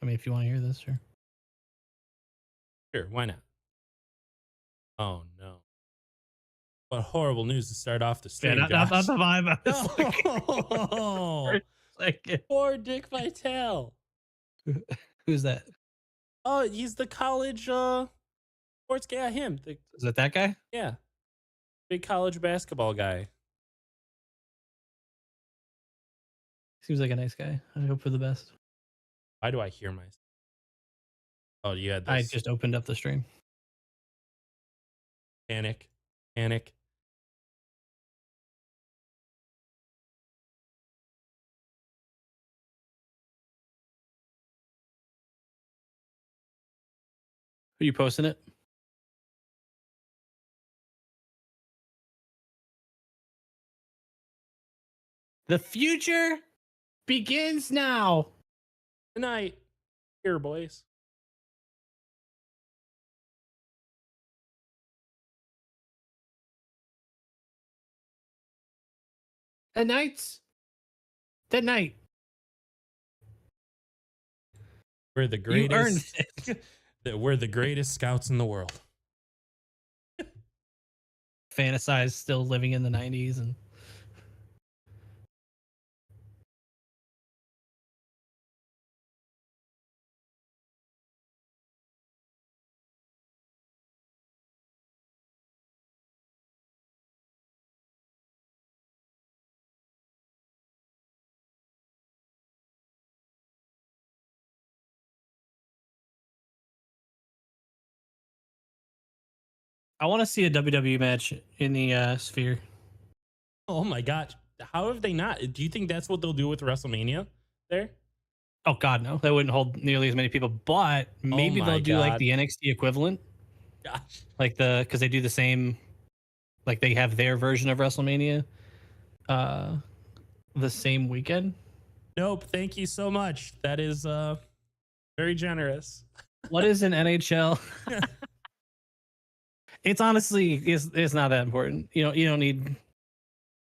I mean, if you want to hear this, sure. Sure, why not? Oh no! What horrible news to start off the Yeah, stream, not Josh. the vibe I was looking for No, a second. poor Dick Vitale. Who's that? Oh, he's the college sports guy. Him, Is it that guy? yeah, big college basketball guy. Seems like a nice guy. I hope for the best. Why do I hear myself? Oh, you had I this just opened up the stream. panic, panic. Are you posting it? The future begins now. Tonight, here, boys. The nights. The night. We're the You earned greatest. it. That we're the greatest scouts in the world. Fantasize still living in the 90s and I want to see a WWE match in the Sphere. Oh my gosh, how have they not? Do you think that's what they'll do with WrestleMania? There. Oh God, no! That wouldn't hold nearly as many people. But Oh maybe my they'll do like God. the NXT equivalent, Gosh. like because they do the same, like they have their version of WrestleMania, uh, the same weekend. Nope. Thank you so much. That is very generous. What is an NHL? It's honestly it's not that important. You don't need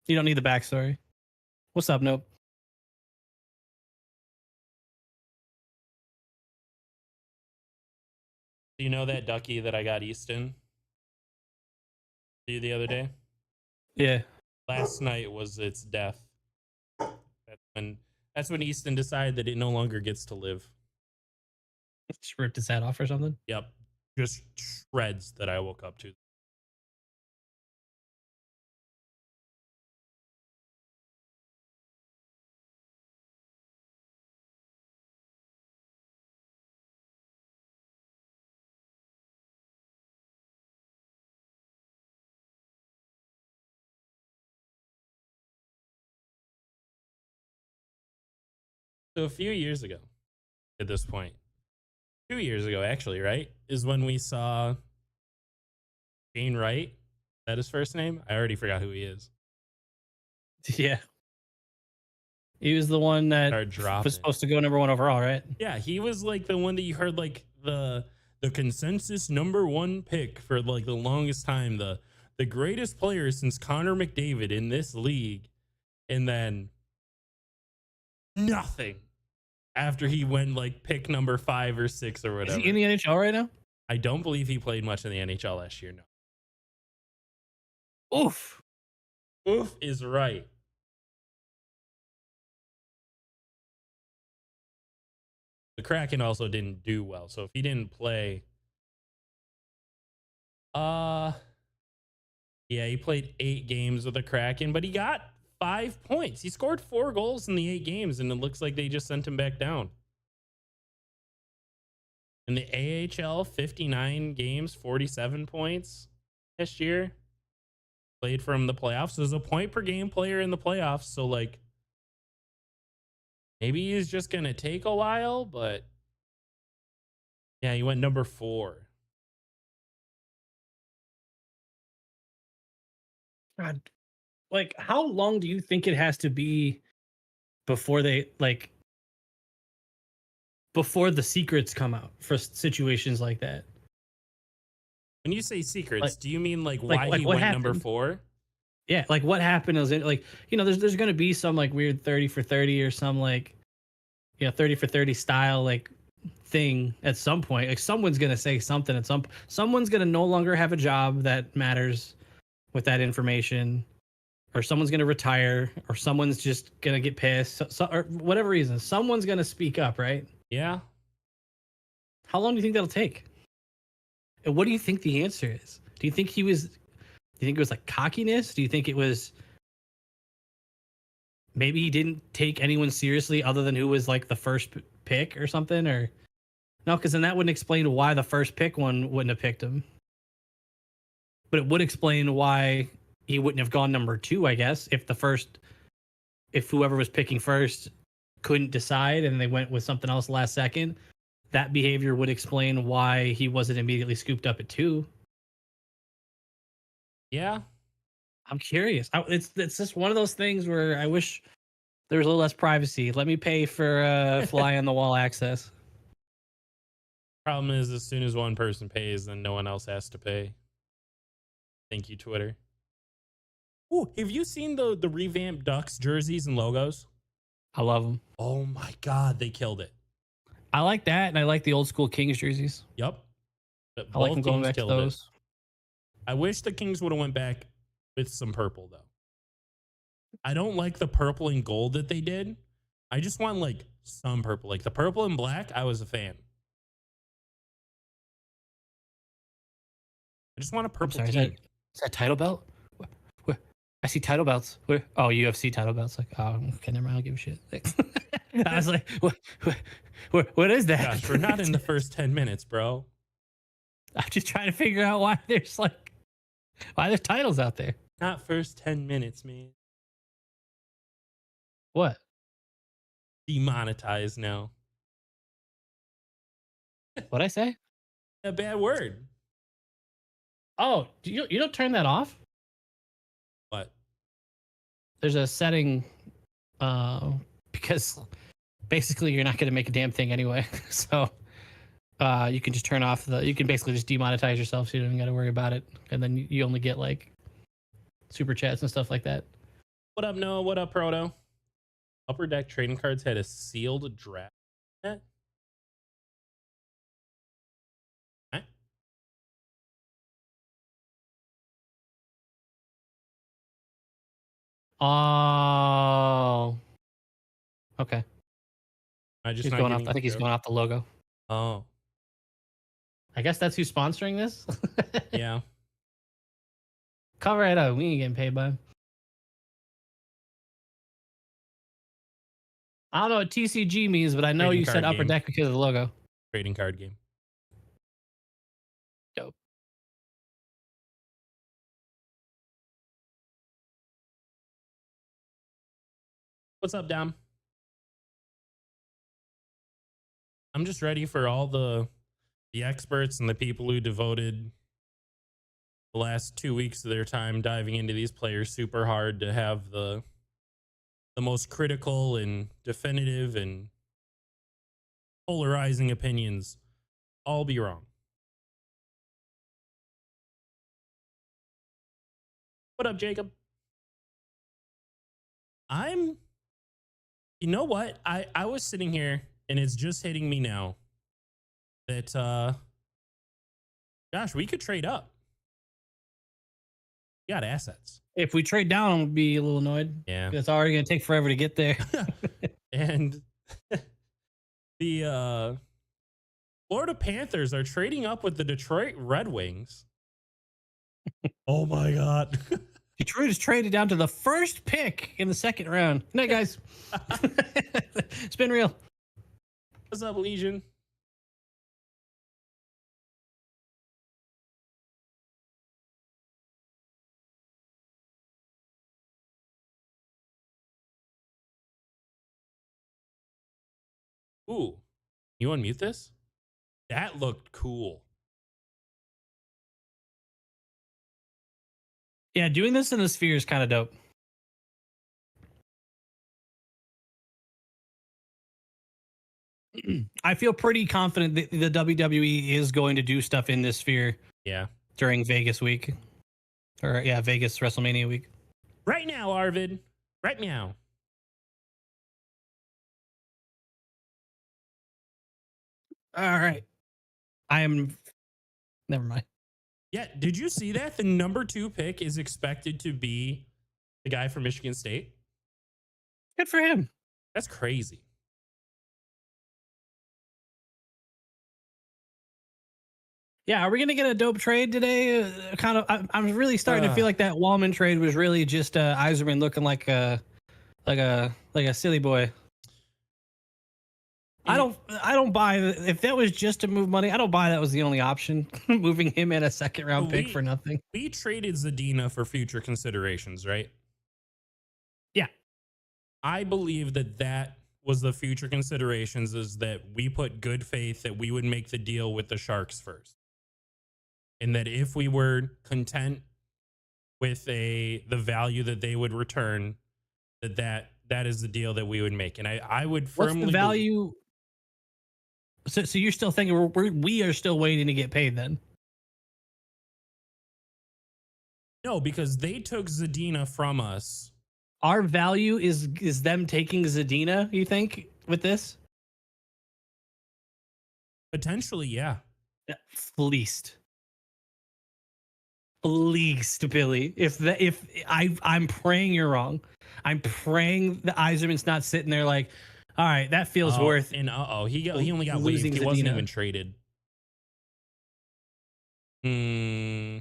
the backstory. What's up, Nope? Do you know that ducky that I got Easton the other day? Yeah, Last night was its death. That's when Easton decided that it no longer gets to live. just ripped his head off or something. Yep. Just shreds that I woke up to. So a few years ago, at this point, 2 years ago, actually, right, is when we saw Shane Wright. Is that his first name? I already forgot who he is. Yeah, he was the one that Start dropping. was supposed to go #1 overall, right? Yeah, he was like the one that you heard like the consensus #1 pick for like the longest time, the greatest player since Connor McDavid in this league, and then nothing after he went like pick number 5 or 6 or Is whatever. he in the NHL right now? I don't believe he played much in the NHL last year. No. Oof. Oof is right. The Kraken also didn't do well, so if he didn't play, yeah, he played 8 games with the Kraken, but he got 5 points. He scored 4 goals in the 8 games, and it looks like they just sent him back down. In the AHL, 59 games, 47 points last year. Played from the playoffs. There's a point per game player in the playoffs, so like maybe he's just gonna take a while, but yeah, he went number 4. God, like how long do you think it has to be before they like before the secrets come out for situations like that? When you say secrets, Like, do you mean like why he what went number happened? 4? Yeah, like what happened is it like there's gonna be some like weird 30 for 30 or some like 30 for 30 style like thing at some point. Like someone's gonna say something at someone's gonna no longer have a job that matters with that information, or someone's gonna retire, or someone's just gonna get pissed, or whatever reason. Someone's gonna speak up, right? Yeah. How long do you think that'll take? And what do you think the answer is? Do you think he was? Do you think it was like cockiness? Do you think it was maybe he didn't take anyone seriously other than who was like the first pick or something? Or no, because then that wouldn't explain why the first pick one wouldn't have picked him. But it would explain why he wouldn't have gone number 2, I guess, if whoever was picking first couldn't decide and they went with something else last second. That behavior would explain why he wasn't immediately scooped up at 2. Yeah. I'm curious. It's just one of those things where I wish there was a little less privacy. Let me pay for fly on the wall access. Problem is, as soon as one person pays, then no one else has to pay. Thank you, Twitter. Ooh, have you seen the revamped Ducks jerseys and logos? I love them. Oh my God, they killed it. I like that, and I like the old school Kings jerseys. Yep. I like them going back to those. I wish the Kings would have went back with some purple, though. I don't like the purple and gold that they did. I just want like some purple. Like the purple and black, I was a fan. I just want a purple team. Is that title belt? Where? I see title belts. Where? Oh, UFC title belts. Like, oh, okay, never mind. I'll give a shit. I was like, what is that? Gosh, we're not in the first 10 minutes, bro. I'm just trying to figure out why there's titles out there. Not first 10 minutes, man. What? Demonetized now. What'd I say? A bad word. Oh, you don't turn that off? What? There's a setting, because basically you're not going to make a damn thing anyway. So you can just turn off you can basically just demonetize yourself, so you don't even got to worry about it. And then you only get like super chats and stuff like that. What up, Noah? What up, Proto? Upper Deck trading cards had a sealed draft. Oh, okay. I just He's not going off. getting I think he's going off the logo. Oh, I guess that's who's sponsoring this. yeah. Cover it up. We ain't getting paid by him. I don't know what TCG means, but I know Trading you said card Upper game. Deck because of the logo. Trading card game. Dope. What's up, Dom? I'm just ready for all the experts and the people who devoted the last 2 weeks of their time diving into these players super hard to have the most critical and definitive and polarizing opinions all be wrong. What up, Jacob? You know what? I was sitting here and it's just hitting me now that, gosh, we could trade up. We got assets. If we trade down, I'll be a little annoyed. Yeah. It's already going to take forever to get there. And the Florida Panthers are trading up with the Detroit Red Wings. Oh my God. Detroit is traded down to the first pick in the second round. Good night, guys. It's been real. What's up, Legion? Ooh, you unmute this? That looked cool. Yeah, doing this in the sphere is kind of dope. I feel pretty confident that the WWE is going to do stuff in this sphere. Yeah. During Vegas week. Or, yeah, Vegas WrestleMania week. Right now, Arvid. Right now. All right. I am. Never mind. Yeah, did you see that? The number 2 pick is expected to be the guy from Michigan State. Good for him. That's crazy. Yeah, are we gonna get a dope trade today? Kind of. I'm really starting to feel Uh, like that Wallman trade was really just Iserman looking like a silly boy. it, I don't buy if that was just to move money. I don't buy that was the only option. Moving him in a second so round pick for nothing. we traded Zadina for future considerations, right? Yeah, I believe that that was the future considerations, is that we put good faith that we would make the deal with the Sharks first. And that if we were content with the value that they would return, that is the deal that we would make. And I would what's the firmly believe. value? So you're still thinking we are still waiting to get paid then? No, because they took Zadina from us. Our value is them taking Zadina. You think with this? Potentially, yeah. Yeah, fleeced, Billy. If I'm praying you're wrong. I'm praying the Eiserman's not sitting there like, all right, that feels worth And he only got losing waived. He wasn't Zadina. even traded. Hmm.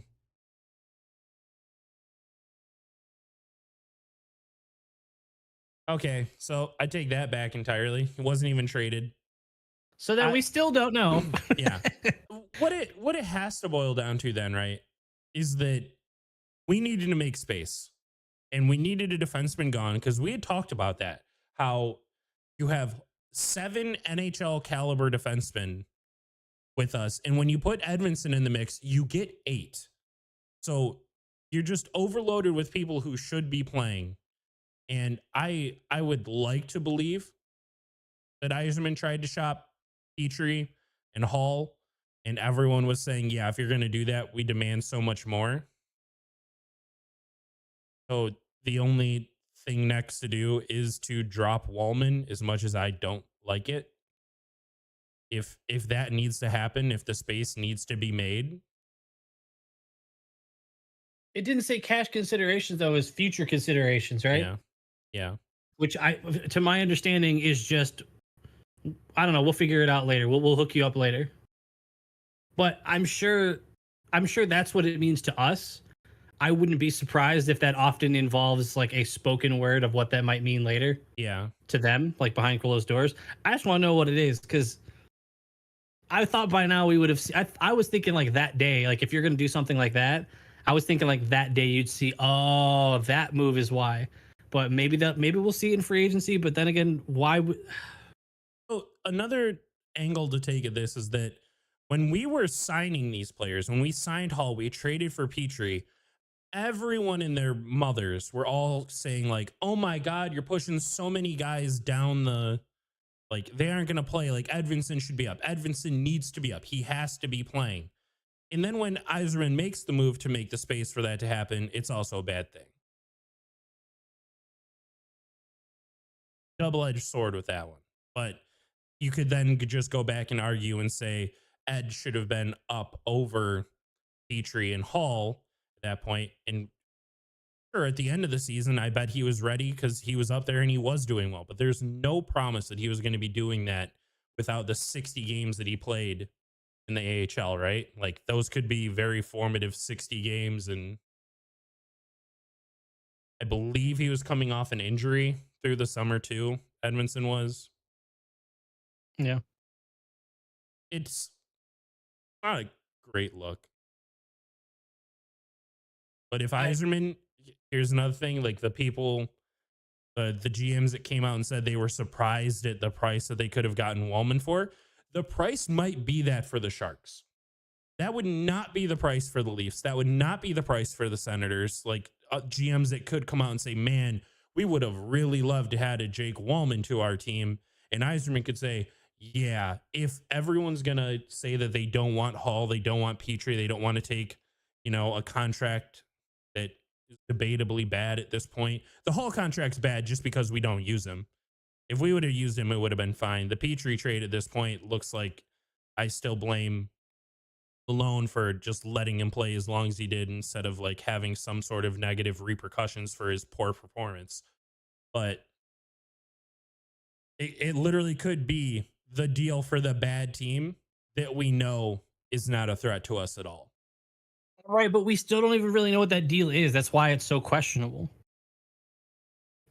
Okay, so I take that back entirely. He wasn't even traded. So then we still don't know. Yeah. What it has to boil down to then, right, is that we needed to make space, and we needed a defenseman gone, because we had talked about that. How you have 7 NHL caliber defensemen with us, and when you put Edmondson in the mix, you get 8. So you're just overloaded with people who should be playing. And I would like to believe that Eiserman tried to shop Petrie and Hall, and everyone was saying, yeah, if you're going to do that, we demand so much more. So the only thing next to do is to drop Wallman, as much as I don't like it. If that needs to happen, if the space needs to be made. It didn't say cash considerations though, it was future considerations, right? Yeah. Yeah. Which to my understanding, is just I don't know. We'll figure it out later. We'll hook you up later. But I'm sure that's what it means to us. I wouldn't be surprised if that often involves like a spoken word of what that might mean later Yeah. to them, like behind closed doors. I just want to know what it is because I thought by now we would have. I was thinking like that day, like if you're going to do something like that, I was thinking like that day you'd see, oh, that move is why. But maybe we'll see it in free agency. But then again, why would So another angle to take at this is that when we were signing these players, when we signed Hall, we traded for Petrie, everyone and their mothers were all saying like, oh my God, you're pushing so many guys down the, like, they aren't going to play. Like, Edvinson should be up. Edvinson needs to be up. He has to be playing. And then when Eiserman makes the move to make the space for that to happen, it's also a bad thing. Double-edged sword with that one. But you could then just go back and argue and say Ed should have been up over Petrie and Hall at that point. And sure, at the end of the season, I bet he was ready because he was up there and he was doing well. But there's no promise that he was going to be doing that without the 60 games that he played in the AHL, right? Like, those could be very formative 60 games. And I believe he was coming off an injury through the summer too. Edmondson was. yeah? It's not a great look. But if I Eiserman, here's another thing, like the people, the GMs that came out and said they were surprised at the price that they could have gotten Wallman for, the price might be that for the Sharks. That would not be the price for the Leafs. That would not be the price for the Senators. Like, GMs that could come out and say, man, we would have really loved to had a Jake Wallman to our team. And Eiserman could say, yeah, if everyone's going to say that they don't want Hall, they don't want Petrie, they don't want to take, a contract that is debatably bad at this point. The Hall contract's bad just because we don't use him. If we would have used him, it would have been fine. The Petrie trade at this point looks like I still blame Malone for just letting him play as long as he did instead of like having some sort of negative repercussions for his poor performance. But it literally could be the deal for the bad team that we know is not a threat to us at all. Right, but we still don't even really know what that deal is. That's why it's so questionable.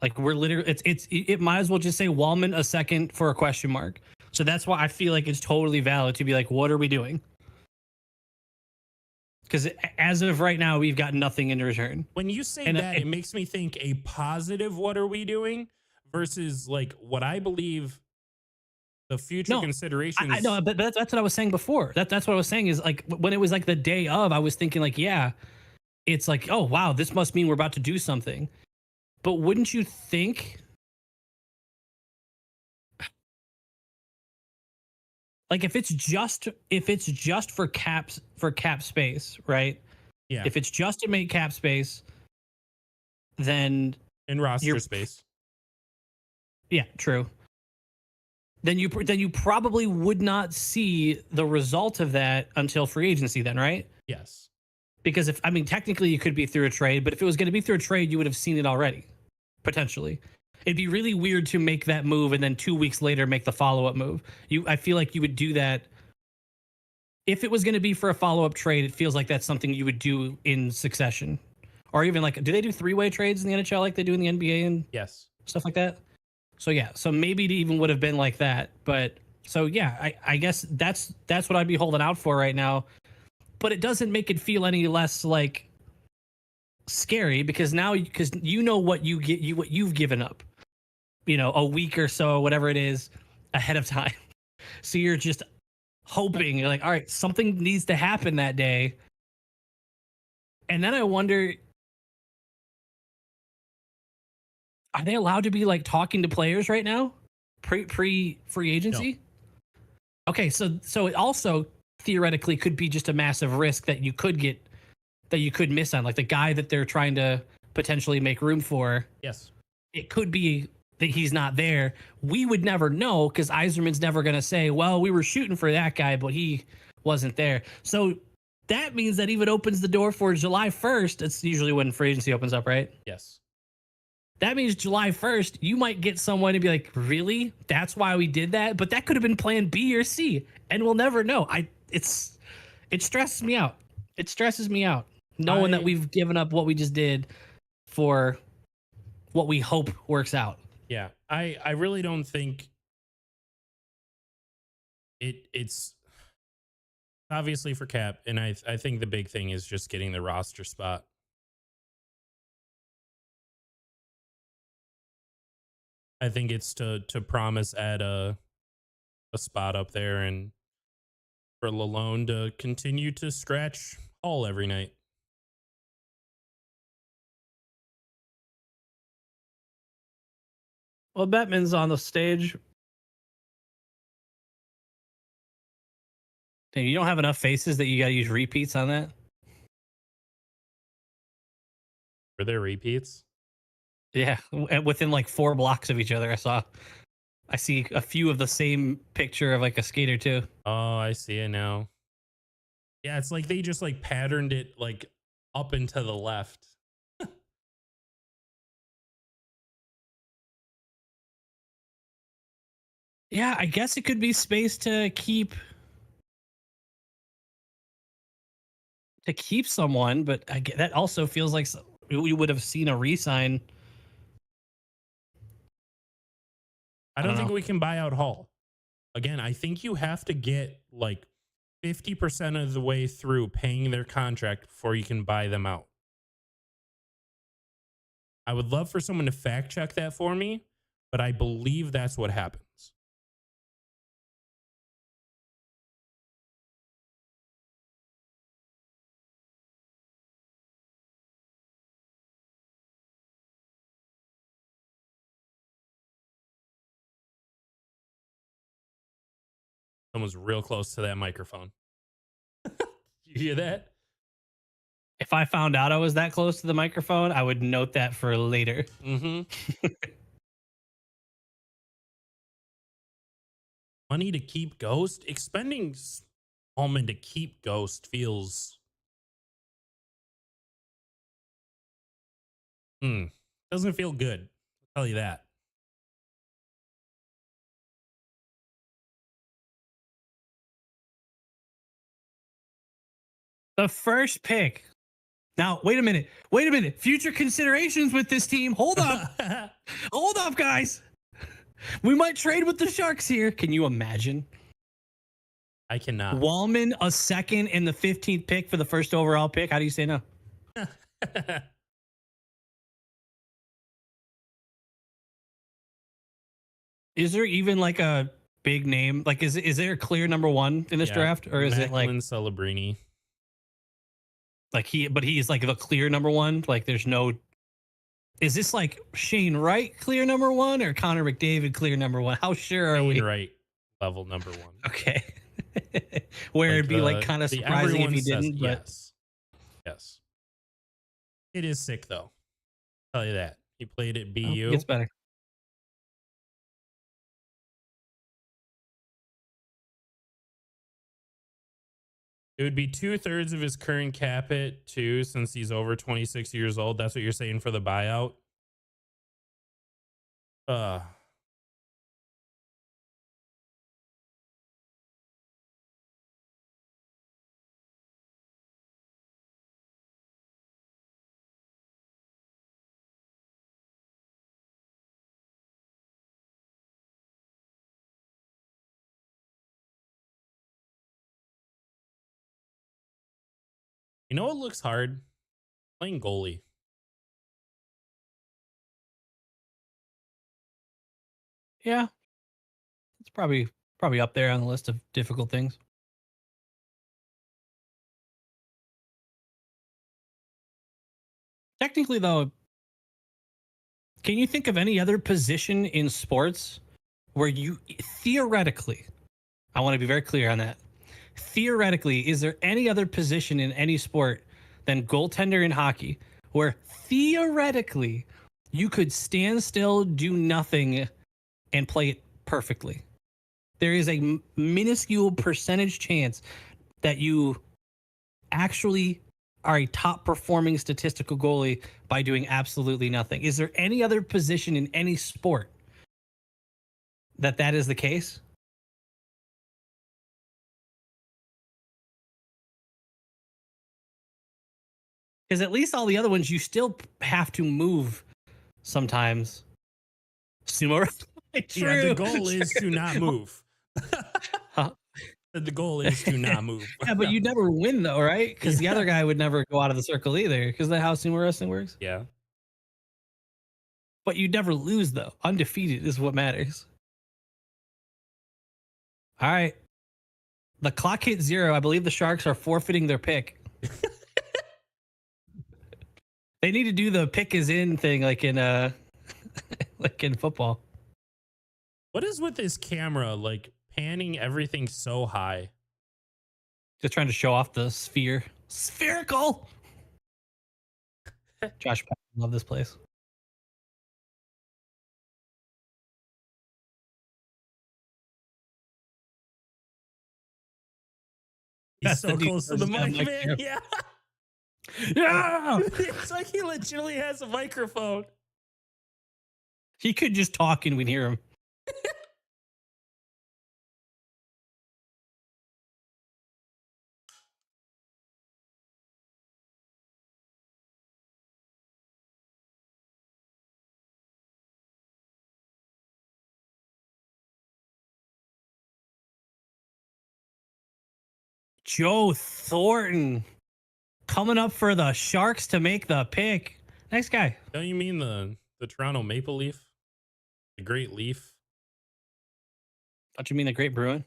Like we're literally, it might as well just say Wallman a second for a question mark. So that's why I feel like it's totally valid to be like, what are we doing? Because as of right now, we've got nothing in return. When you say And that, it makes me think a positive what are we doing versus like what I believe the future no, considerations. I know, but that's what I was saying before. That's what I was saying is like when it was like the day of, I was thinking like, yeah, it's like, oh wow, this must mean we're about to do something. But wouldn't you think, like if it's just for cap space, right? Yeah, If it's just to make cap space, then in roster you're space. yeah, true. Then you probably would not see the result of that until free agency then, right? Yes. Because if I mean technically it could be through a trade, but if it was going to be through a trade, you would have seen it already, potentially. It'd be really weird to make that move and then 2 weeks later make the follow-up move. I feel like you would do that if it was going to be for a follow-up trade. It feels like that's something you would do in succession. Or even like, do they do three-way trades in the NHL like they do in the NBA and Yes. stuff like that? So yeah, so maybe it even would have been like that. But so yeah, I guess that's what I'd be holding out for right now. But it doesn't make it feel any less like scary because now because you know what what you've given up, a week or so, whatever it is, ahead of time. So you're just hoping, you're like, all right, something needs to happen that day. And then I wonder, are they allowed to be like talking to players right now? Pre free agency? No. Okay, so it also theoretically could be just a massive risk that you could miss on, like the guy that they're trying to potentially make room for. Yes. It could be that he's not there. We would never know because Yzerman's never going to say, well, we were shooting for that guy, but he wasn't there. So that means that even opens the door for July 1st. It's usually when free agency opens up, right? Yes. That means July 1st, you might get someone to be like, really? That's why we did that? But that could have been plan B or C, and we'll never know. It stresses me out. It stresses me out knowing that we've given up what we just did for what we hope works out. Yeah. I really don't think it's obviously for cap, and I think the big thing is just getting the roster spot. I think it's to promise at a spot up there and for Lalone to continue to scratch Hall every night. Well, Batman's on the stage. Dang, you don't have enough faces that you got to use repeats on that? Were there repeats? Yeah, within like 4 blocks of each other, I see a few of the same picture of like a skater too. Oh, I see it now. Yeah, it's like they just like patterned it like up and to the left. Yeah, I guess it could be space to keep someone, but that also feels like we would have seen a re-sign. I don't think know. we can buy out Hall. Again, I think you have to get like 50% of the way through paying their contract before you can buy them out. I would love for someone to fact check that for me, but I believe that's what happens. Someone's real close to that microphone. You hear that? If I found out I was that close to the microphone, I would note that for later. Mm-hmm. money to keep Ghost. Expending Smallman to keep Ghost feels doesn't feel good. I'll tell you that. The first pick. Now, wait a minute. Wait a minute. Future considerations with this team. Hold up. Hold up, guys. We might trade with the Sharks here. Can you imagine? I cannot. Wallman, a second and the 15th pick for the first overall pick. How do you say no? Is there even like a big name? Like, is there a clear number one in this draft, or is it like Celebrini? Like he's like the clear number one. Like, there's no. Is this like Shane Wright clear number one or Connor McDavid clear number one? How sure are we? Wright level number one. Okay. Where it'd be like kind of surprising if he didn't. But yes. It is sick though. I'll tell you that. He played at BU. It gets better. It would be 2/3 of his current cap hit too, since he's over 26 years old. That's what you're saying for the buyout. You know what looks hard? Playing goalie. Yeah. It's probably up there on the list of difficult things. Technically, though, can you think of any other position in sports where you theoretically, I want to be very clear on that. Theoretically, is there any other position in any sport than goaltender in hockey where theoretically you could stand still, do nothing, and play it perfectly? There is a minuscule percentage chance that you actually are a top performing statistical goalie by doing absolutely nothing. Is there any other position in any sport that is the case? Because at least all the other ones, you still have to move sometimes. Sumo. True, yeah, the goal is to not move. Huh? The goal is to not move. Yeah, but you never win though, right? Because the other guy would never go out of the circle either. Because that's how sumo wrestling works. Yeah. But you never lose though. Undefeated is what matters. All right. The clock hit 0. I believe the Sharks are forfeiting their pick. They need to do the pick is in thing like in like in football. What is with this camera like panning everything so high? Just trying to show off the sphere. Spherical. Josh, I love this place. He's so close to the mic, man. Yeah. Yeah. It's like he legitimately has a microphone. He could just talk and we'd hear him. Joe Thornton coming up for the Sharks to make the pick. Next guy. Don't you mean the Toronto Maple Leaf? The Great Leaf? Don't you mean the Great Bruin?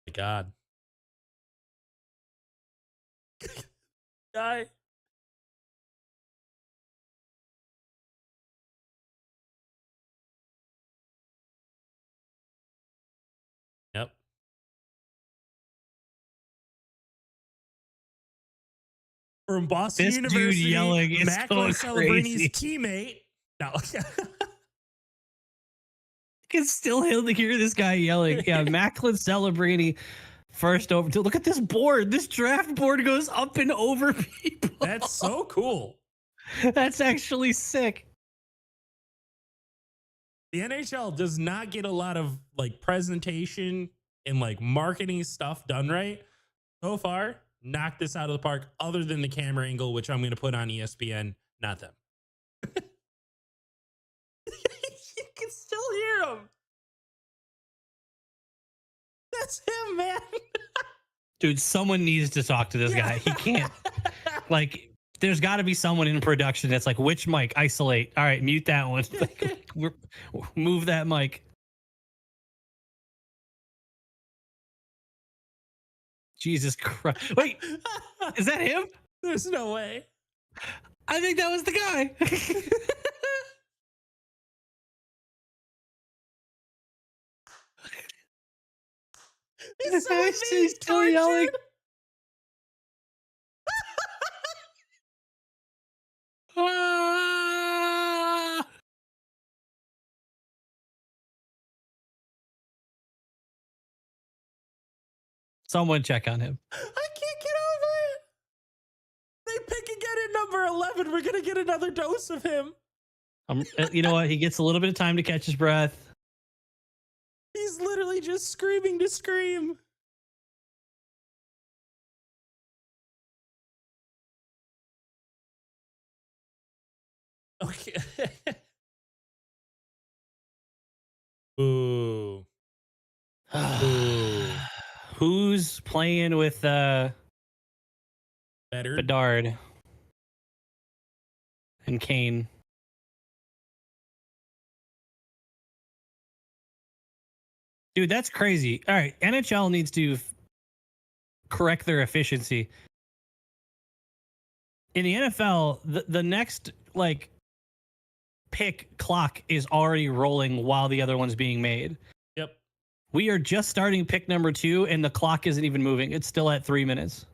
My God. Guy. Yep. From Boston This University, dude yelling is Macklin so Celebrini's crazy. teammate. No. can still hear this guy yelling. Yeah, Macklin Celebrini first over. Look at this board. This draft board goes up and over people. That's so cool. That's actually sick. The NHL does not get a lot of like presentation and like marketing stuff done right. So far, knocked this out of the park, other than the camera angle, which I'm going to put on ESPN, not them. You can still hear him. That's him, man. Dude, someone needs to talk to this guy. He can't. Like, there's got to be someone in production that's like, which mic? Isolate. All right, mute that one. Move that mic. Jesus Christ. Wait, is that him? There's no way. I think that was the guy. He's still yelling. Ah! Someone check on him. I can't get over it. They pick again at number 11. We're going to get another dose of him. You know what? He gets a little bit of time to catch his breath. He's literally just screaming to scream. Okay. Boo. Boo. Who's playing with Better. Bedard and Kane? Dude, that's crazy. All right, NHL needs to correct their efficiency. In the NFL, the next like pick clock is already rolling while the other one's being made. Yep. We are just starting pick number 2 and the clock isn't even moving. It's still at 3 minutes.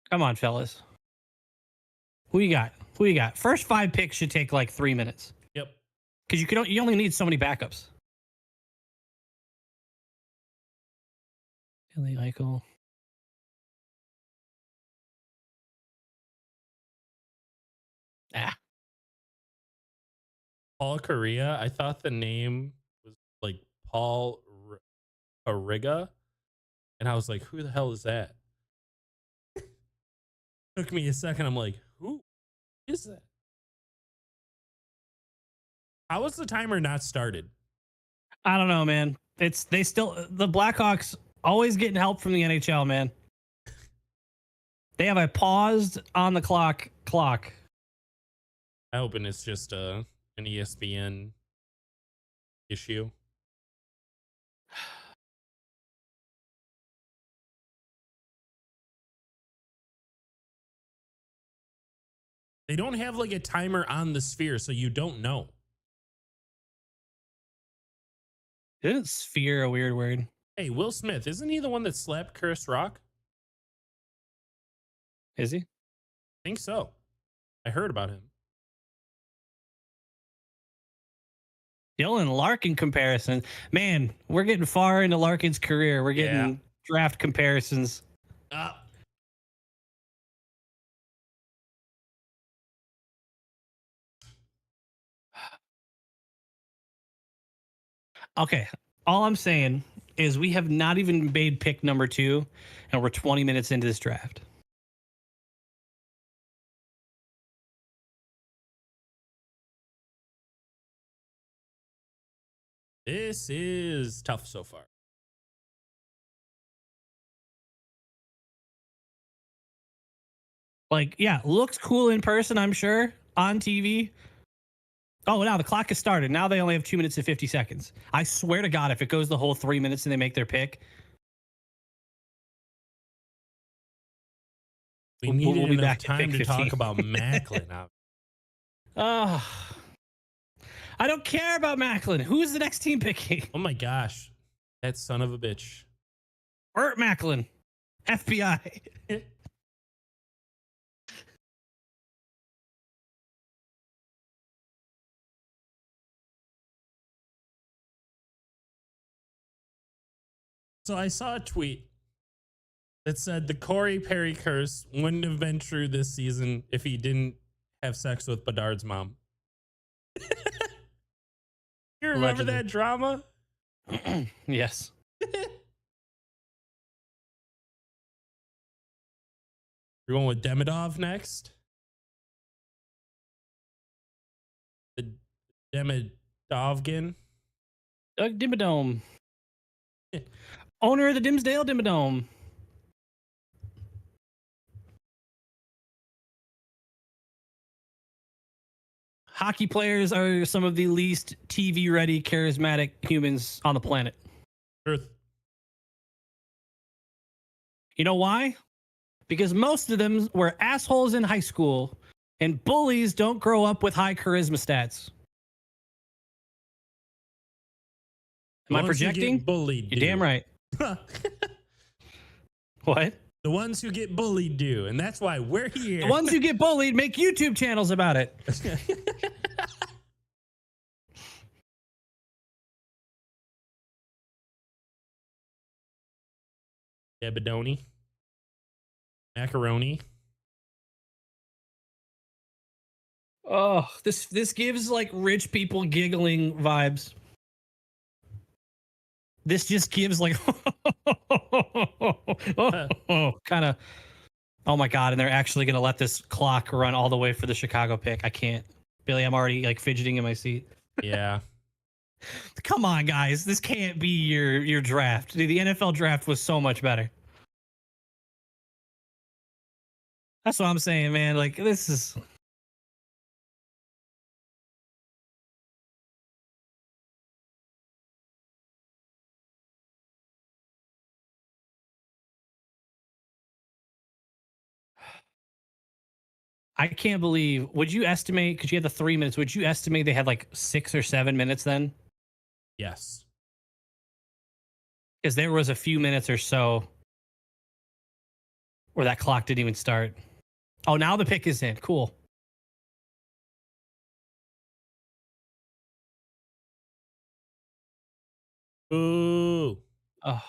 Come on, fellas. Who you got? Who you got? First 5 picks should take like 3 minutes. Yep. Because you only need so many backups. Billy Eichel. Paul Correa. I thought the name was like Paul Ariga. And I was like, who the hell is that? Took me a second. I'm like, who is that? How was the timer not started? I don't know, man. The Blackhawks always getting help from the NHL, man. They have a paused on the clock. I hope it's just an ESPN issue. They don't have like a timer on the sphere, so you don't know. Isn't sphere a weird word? Hey, Will Smith, isn't he the one that slapped Chris Rock? Is he? I think so. I heard about him. Dylan Larkin comparison. Man, we're getting far into Larkin's career. We're getting draft comparisons. Okay. All I'm saying is we have not even made pick number 2, and we're 20 minutes into this draft. This is tough so far. Like, yeah, looks cool in person, I'm sure, on TV. Oh, now the clock has started. Now they only have 2 minutes and 50 seconds. I swear to God, if it goes the whole 3 minutes and they make their pick, we need we'll be back time to talk about Macklin. I don't care about Macklin. Who's the next team picking? Oh my gosh, that son of a bitch, Burt Macklin, FBI. So I saw a tweet that said the Corey Perry curse wouldn't have been true this season if he didn't have sex with Bedard's mom. You remember Allegedly. that drama? Yes. We're going with Demidov next. The Demidovgin. Doug Dimmadome. Owner of the Dimsdale Dimmadome. Hockey players are some of the least TV ready, charismatic humans on the planet. Truth. You know why? Because most of them were assholes in high school, and bullies don't grow up with high charisma stats. Am I projecting? Bullied. You're damn right. What? The ones who get bullied do, and that's why we're here. The ones who get bullied make YouTube channels about it. Debadoni. Macaroni. Oh, this gives like rich people giggling vibes. This just gives like kind of, oh my God. And they're actually going to let this clock run all the way for the Chicago pick. I can't. Billy, I'm already like fidgeting in my seat. Yeah. Come on, guys. This can't be your draft. Dude, the NFL draft was so much better. That's what I'm saying, man. Like, this is... I can't believe. Would you estimate, because you had the 3 minutes, would you estimate they had like 6 or 7 minutes then? Yes. Because there was a few minutes or so where that clock didn't even start. Oh, now the pick is in. Cool. Ooh. Oh.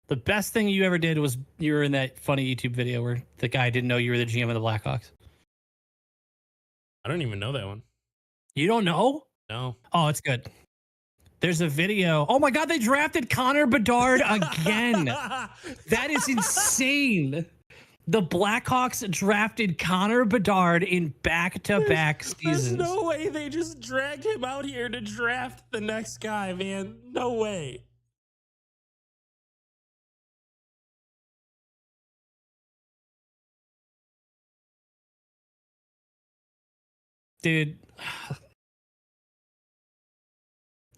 The best thing you ever did was you were in that funny YouTube video where the guy didn't know you were the GM of the Blackhawks. I don't even know that one. You don't know? No. Oh, it's good. There's a video. Oh my God, they drafted Connor Bedard again. That is insane. The Blackhawks drafted Connor Bedard in back-to-back seasons. There's no way they just dragged him out here to draft the next guy, man. No way. Dude,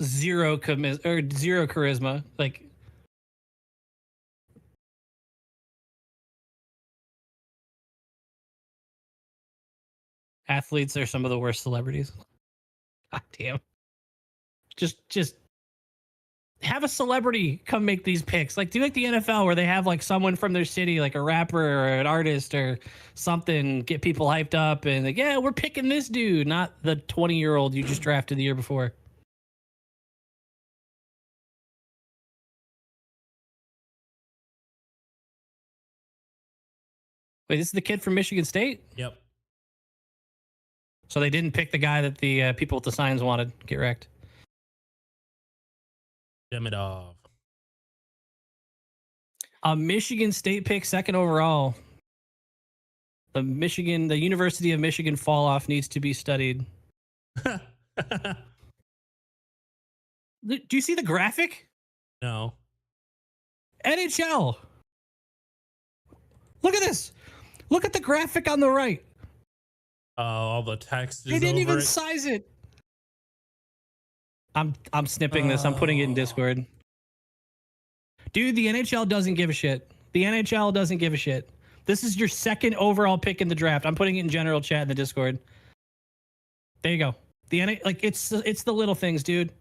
zero charisma. Like, athletes are some of the worst celebrities. God damn. Just have a celebrity come make these picks. Like, do like the NFL where they have like someone from their city, like a rapper or an artist or something, get people hyped up and like, yeah, we're picking this dude, not the 20-year-old you just drafted the year before. Wait, this is the kid from Michigan State? Yep. So they didn't pick the guy that the people with the signs wanted. Get wrecked. Demidov. A Michigan State pick, second overall. The University of Michigan fall off needs to be studied. Do you see the graphic? No. NHL. Look at this. Look at the graphic on the right. Oh, all the text is They didn't over even it. size it. I'm snipping this. I'm putting it in Discord. Dude, the NHL doesn't give a shit. The NHL doesn't give a shit. This is your second overall pick in the draft. I'm putting it in general chat in the Discord. There you go. It's the little things, dude.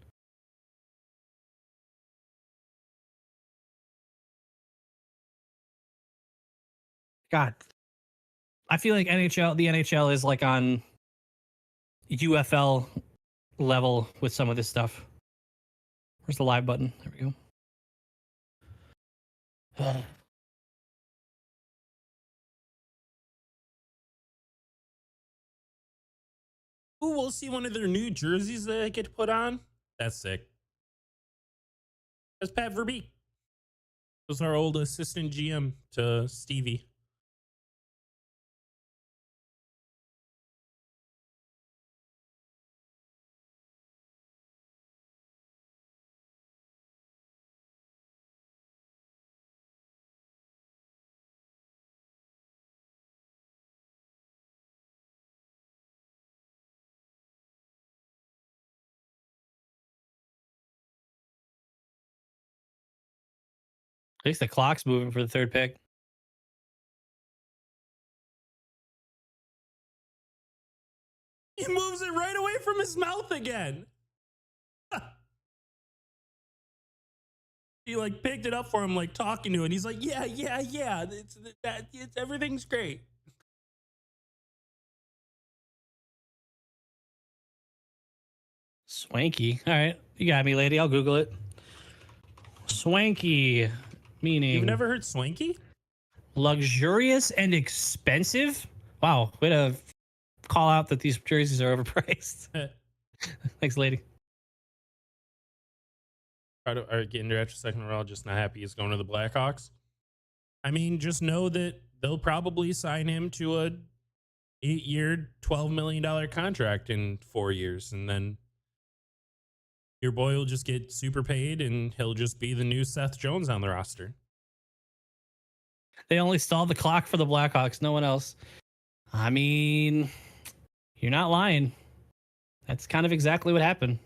God. I feel like the NHL is like on UFL level with some of this stuff. Where's the live button? There we go. Ooh, we'll see one of their new jerseys that I get to put on. That's sick. That's Pat Verbeek. Was our old assistant GM to Stevie. At least the clock's moving for the third pick. He moves it right away from his mouth again. He like picked it up for him, like talking to it. And he's like, yeah. It's everything's great. Swanky. All right. You got me, lady. I'll Google it. Swanky, meaning You've never heard swanky? luxurious and expensive. Wow. Way to call out that these jerseys are overpriced. Thanks, lady. Are getting to after second round, just not happy he's going to the Blackhawks. I mean, just know that they'll probably sign him to a 8-year, $12 million contract in 4 years. And then your boy will just get super paid and he'll just be the new Seth Jones on the roster. They only stalled the clock for the Blackhawks. No one else. I mean, you're not lying. That's kind of exactly what happened.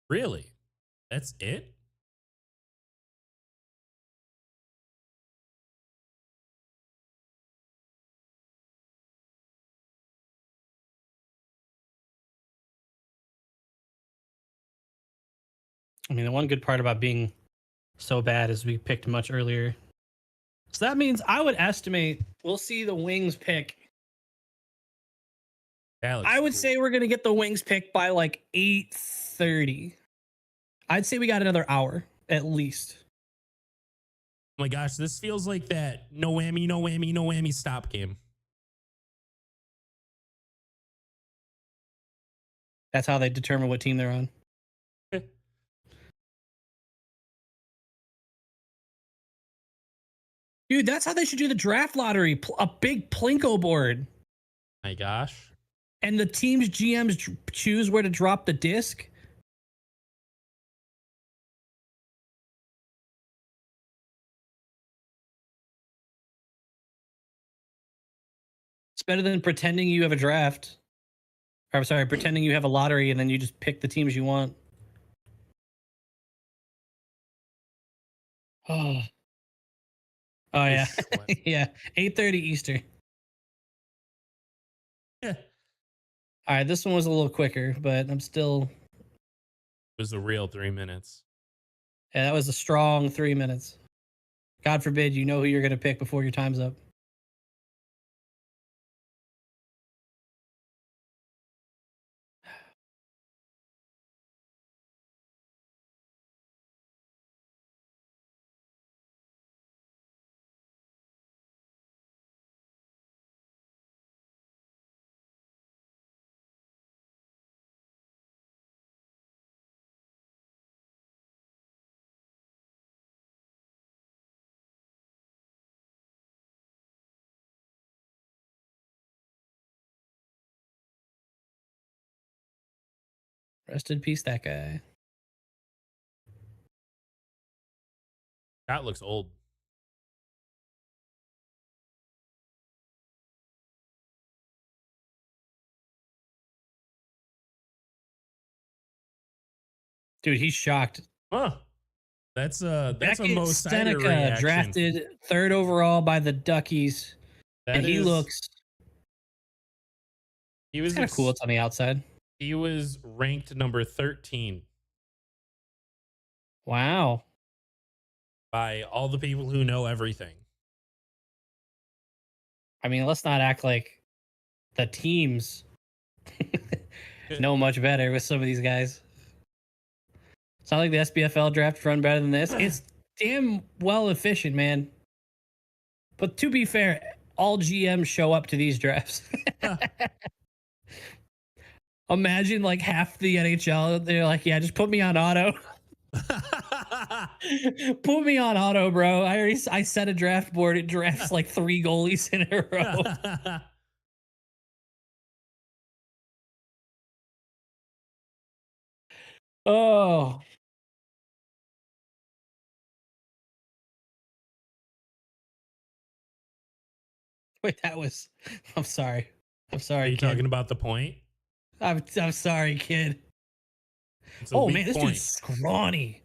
Really? That's it? I mean, the one good part about being so bad is we picked much earlier. So that means I would estimate we'll see the Wings pick. I would say we're going to get the Wings pick by like 8:30. I'd say we got another hour at least. Oh my gosh, this feels like that no whammy stop game. That's how they determine what team they're on. Dude, that's how they should do the draft lottery. A big Plinko board. My gosh. And the team's GMs choose where to drop the disc. It's better than pretending you have a draft. Or, I'm sorry, pretending you have a lottery and then you just pick the teams you want. Oh. Oh yeah. Yeah. 8:30 Eastern. Yeah. All right, this one was a little quicker, but I'm still. It was a real 3 minutes. Yeah, that was a strong 3 minutes. God forbid you know who you're going to pick before your time's up. Rest in peace, that guy. That looks old. Dude, he's shocked. Huh. That's a Beckett Mo Sider Seneca reaction. drafted 3rd overall by the Duckies. And he looks. He was kind of cool. It's on the outside. He was ranked number 13. Wow. By all the people who know everything. I mean, let's not act like the teams know much better with some of these guys. It's not like the SBFL draft run better than this. It's damn well efficient, man. But to be fair, all GMs show up to these drafts. Imagine like half the NHL, they're like, yeah, just put me on auto. Put me on auto, bro. I set a draft board. It drafts like 3 goalies in a row. Oh, wait, that was. I'm sorry. I'm Are sorry, you talking kid. about the point? I'm sorry, kid. It's a Oh man, weak this dude's point. scrawny.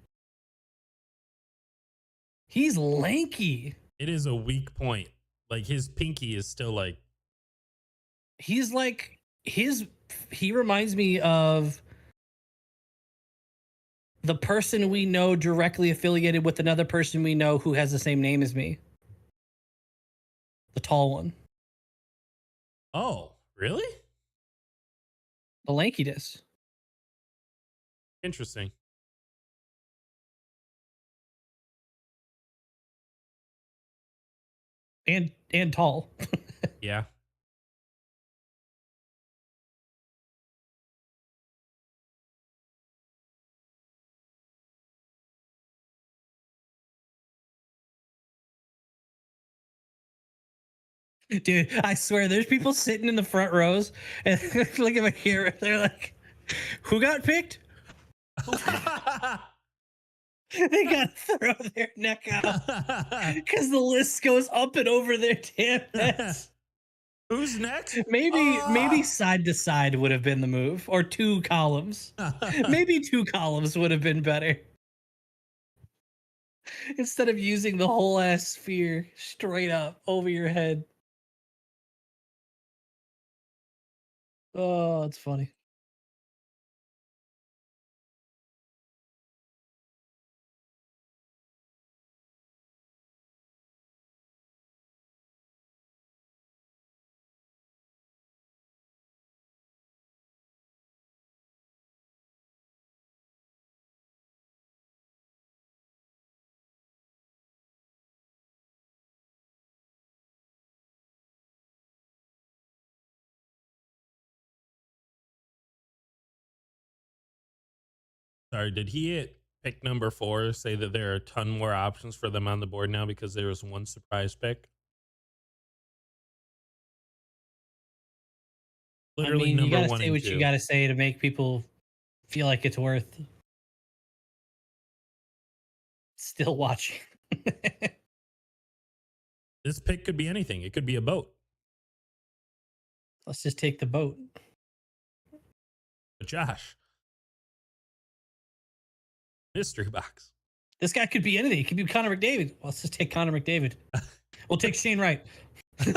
He's lanky. It is a weak point. Like his pinky is still like He's like his. He reminds me of the person we know directly affiliated with another person we know who has the same name as me. The tall one. oh, really? The lankiness. Interesting. And tall. Yeah. Dude, I swear there's people sitting in the front rows and look at my camera. They're like, who got picked? They gotta throw their neck out. Because the list goes up and over their damn heads. Who's next? Maybe side to side would have been the move, or 2 columns. Maybe 2 columns would have been better. Instead of using the whole ass sphere straight up over your head. Oh, it's funny. Sorry, did he at pick number 4 say that there are a ton more options for them on the board now because there was one surprise pick? I Literally mean, you number gotta 1 say and what you 2. gotta say to make people feel like it's worth still watching. This pick could be anything. It could be a boat. Let's just take the boat. But Josh, mystery box. This guy could be anything. He could be Connor McDavid. Well, let's just take Connor McDavid. We'll take Shane Wright. Do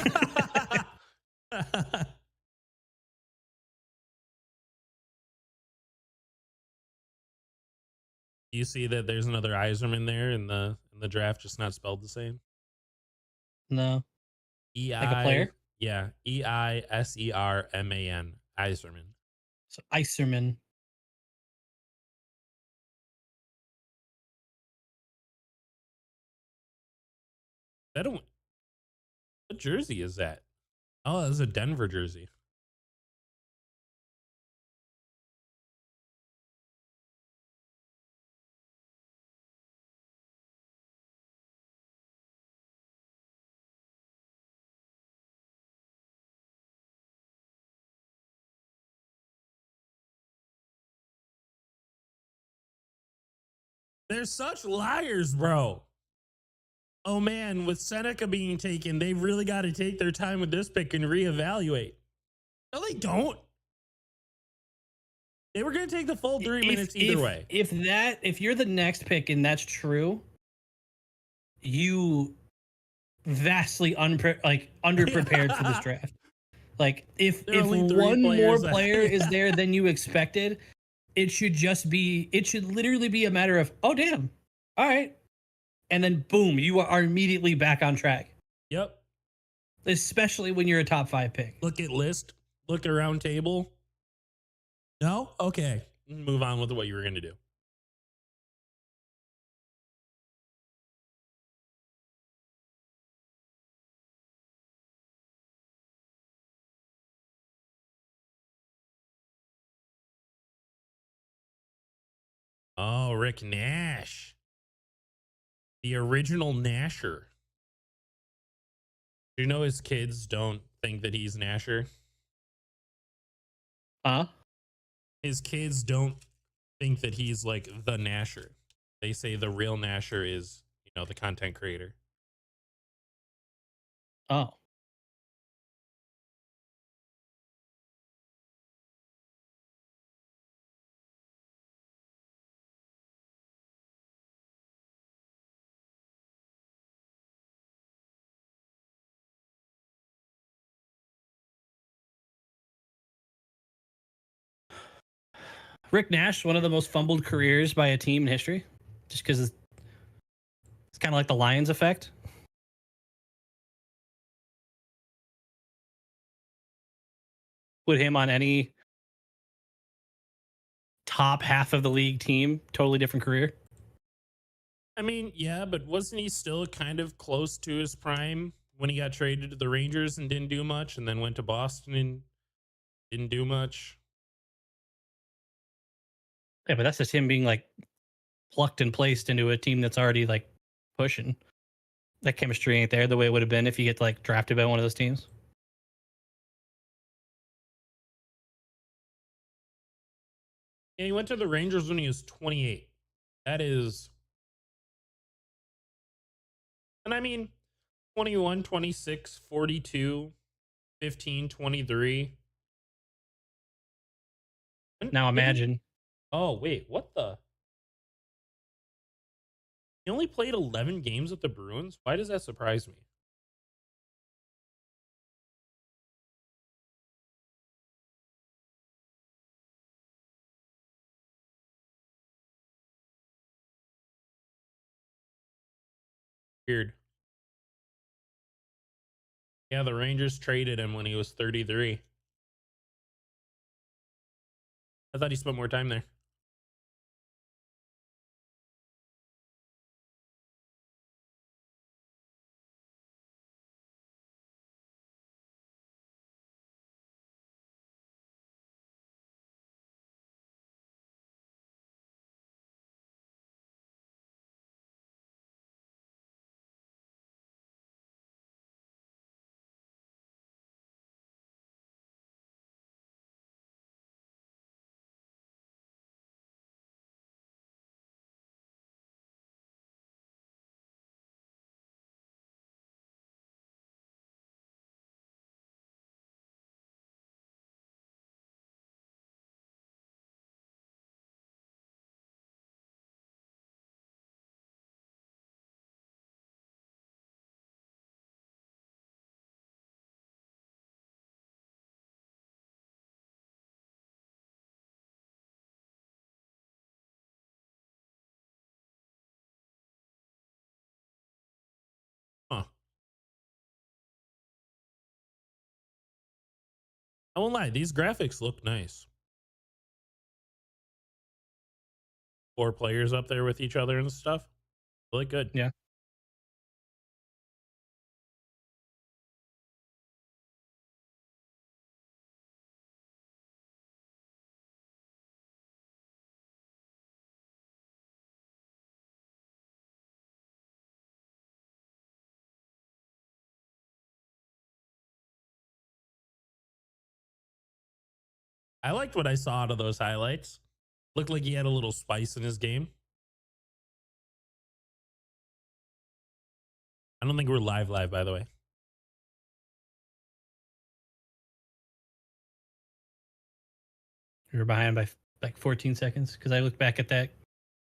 you see that there's another Iserman there in the draft, just not spelled the same? No. E-I, Like a player? yeah, Eiserman, Iserman. So Iserman. That don't. What jersey is that? Oh, that's a Denver jersey. They're such liars, bro. Oh man, with Seneca being taken, they've really got to take their time with this pick and reevaluate. No, they don't. They were going to take the full 3 minutes either way. If you're the next pick and that's true, you vastly underprepared for this draft. Like if one more player is there than you expected, it should literally be a matter of, oh damn, all right, and then boom, you are immediately back on track. Yep. Especially when you're a top 5 pick. Look at list. Look around table. No? Okay. Move on with what you were going to do. Oh, Rick Nash. The original Nasher. Do you know his kids don't think that he's Nasher? Huh? His kids don't think that he's like the Nasher. They say the real Nasher is, the content creator. Oh. Rick Nash, one of the most fumbled careers by a team in history, just because it's kind of like the Lions effect. Put him on any top half of the league team, totally different career. I mean, yeah, but wasn't he still kind of close to his prime when he got traded to the Rangers and didn't do much, and then went to Boston and didn't do much? Yeah, but that's just him being like plucked and placed into a team that's already like pushing. That chemistry ain't there the way it would have been if you get like drafted by one of those teams. Yeah, he went to the Rangers when he was 28. That is, and I mean, 21, 26, 42, 15, 23. Now imagine. Oh, wait, what the? He only played 11 games with the Bruins? Why does that surprise me? Weird. Yeah, the Rangers traded him when he was 33. I thought he spent more time there. Huh. I won't lie, these graphics look nice. 4 players up there with each other and stuff. They look good. Yeah. I liked what I saw out of those highlights. Looked like he had a little spice in his game. I don't think we're live, by the way. We were behind by like 14 seconds because I looked back at that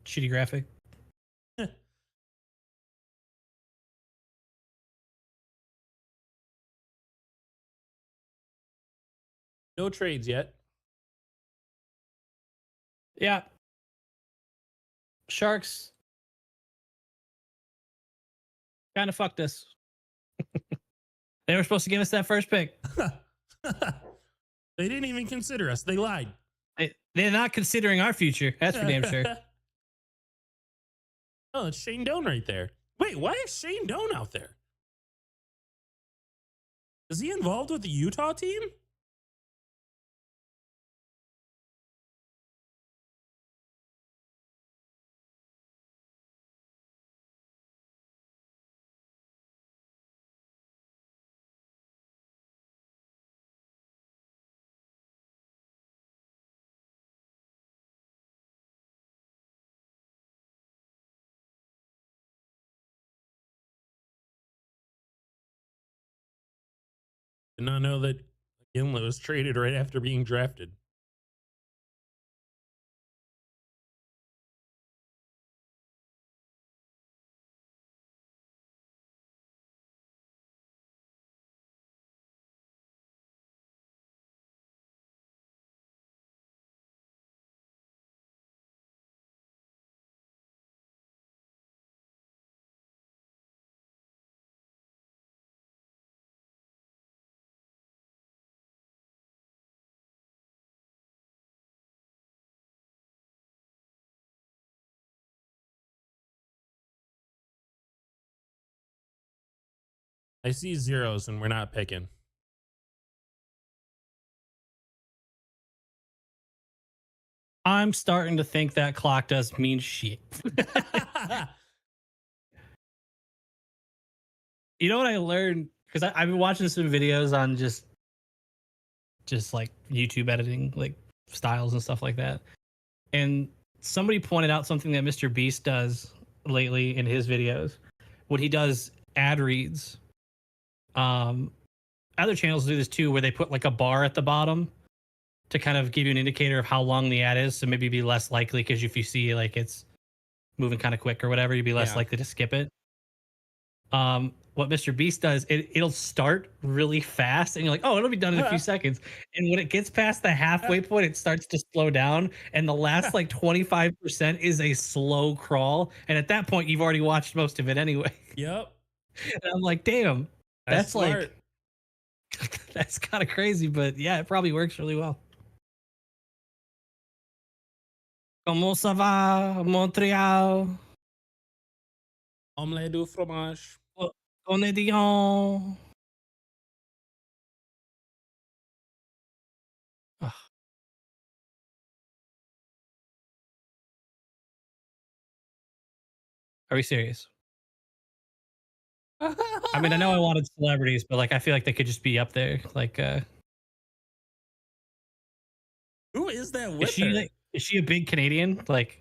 shitty graphic. No trades yet. Yeah. Sharks kind of fucked us. They were supposed to give us that first pick. They didn't even consider us. They lied. They're not considering our future. That's for damn sure. Oh, it's Shane Doan right there. Wait, why is Shane Doan out there? Is he involved with the Utah team? Did not know that Gimlet was traded right after being drafted. I see zeros and we're not picking. I'm starting to think that clock does mean shit. You know what I learned? Because I've been watching some videos on just like YouTube editing, like styles and stuff like that. And somebody pointed out something that Mr. Beast does lately in his videos. When he does ad reads, other channels do this too, where they put like a bar at the bottom to kind of give you an indicator of how long the ad is. So maybe be less likely, because if you see like it's moving kind of quick or whatever, you'd be less likely to skip it. What Mr. Beast does, it'll start really fast and you're like, oh, it'll be done in a few seconds. And when it gets past the halfway point, it starts to slow down. And the last like 25% is a slow crawl. And at that point, you've already watched most of it anyway. Yep. And I'm like, damn, that's smart. Like, that's kind of crazy. But yeah, it probably works really well. Comment ça va, Montréal? Omelette du fromage. On est Dion. Are we serious? I mean, I know I wanted celebrities, but like I feel like they could just be up there. Like, who is that with her? Is she a big Canadian? Like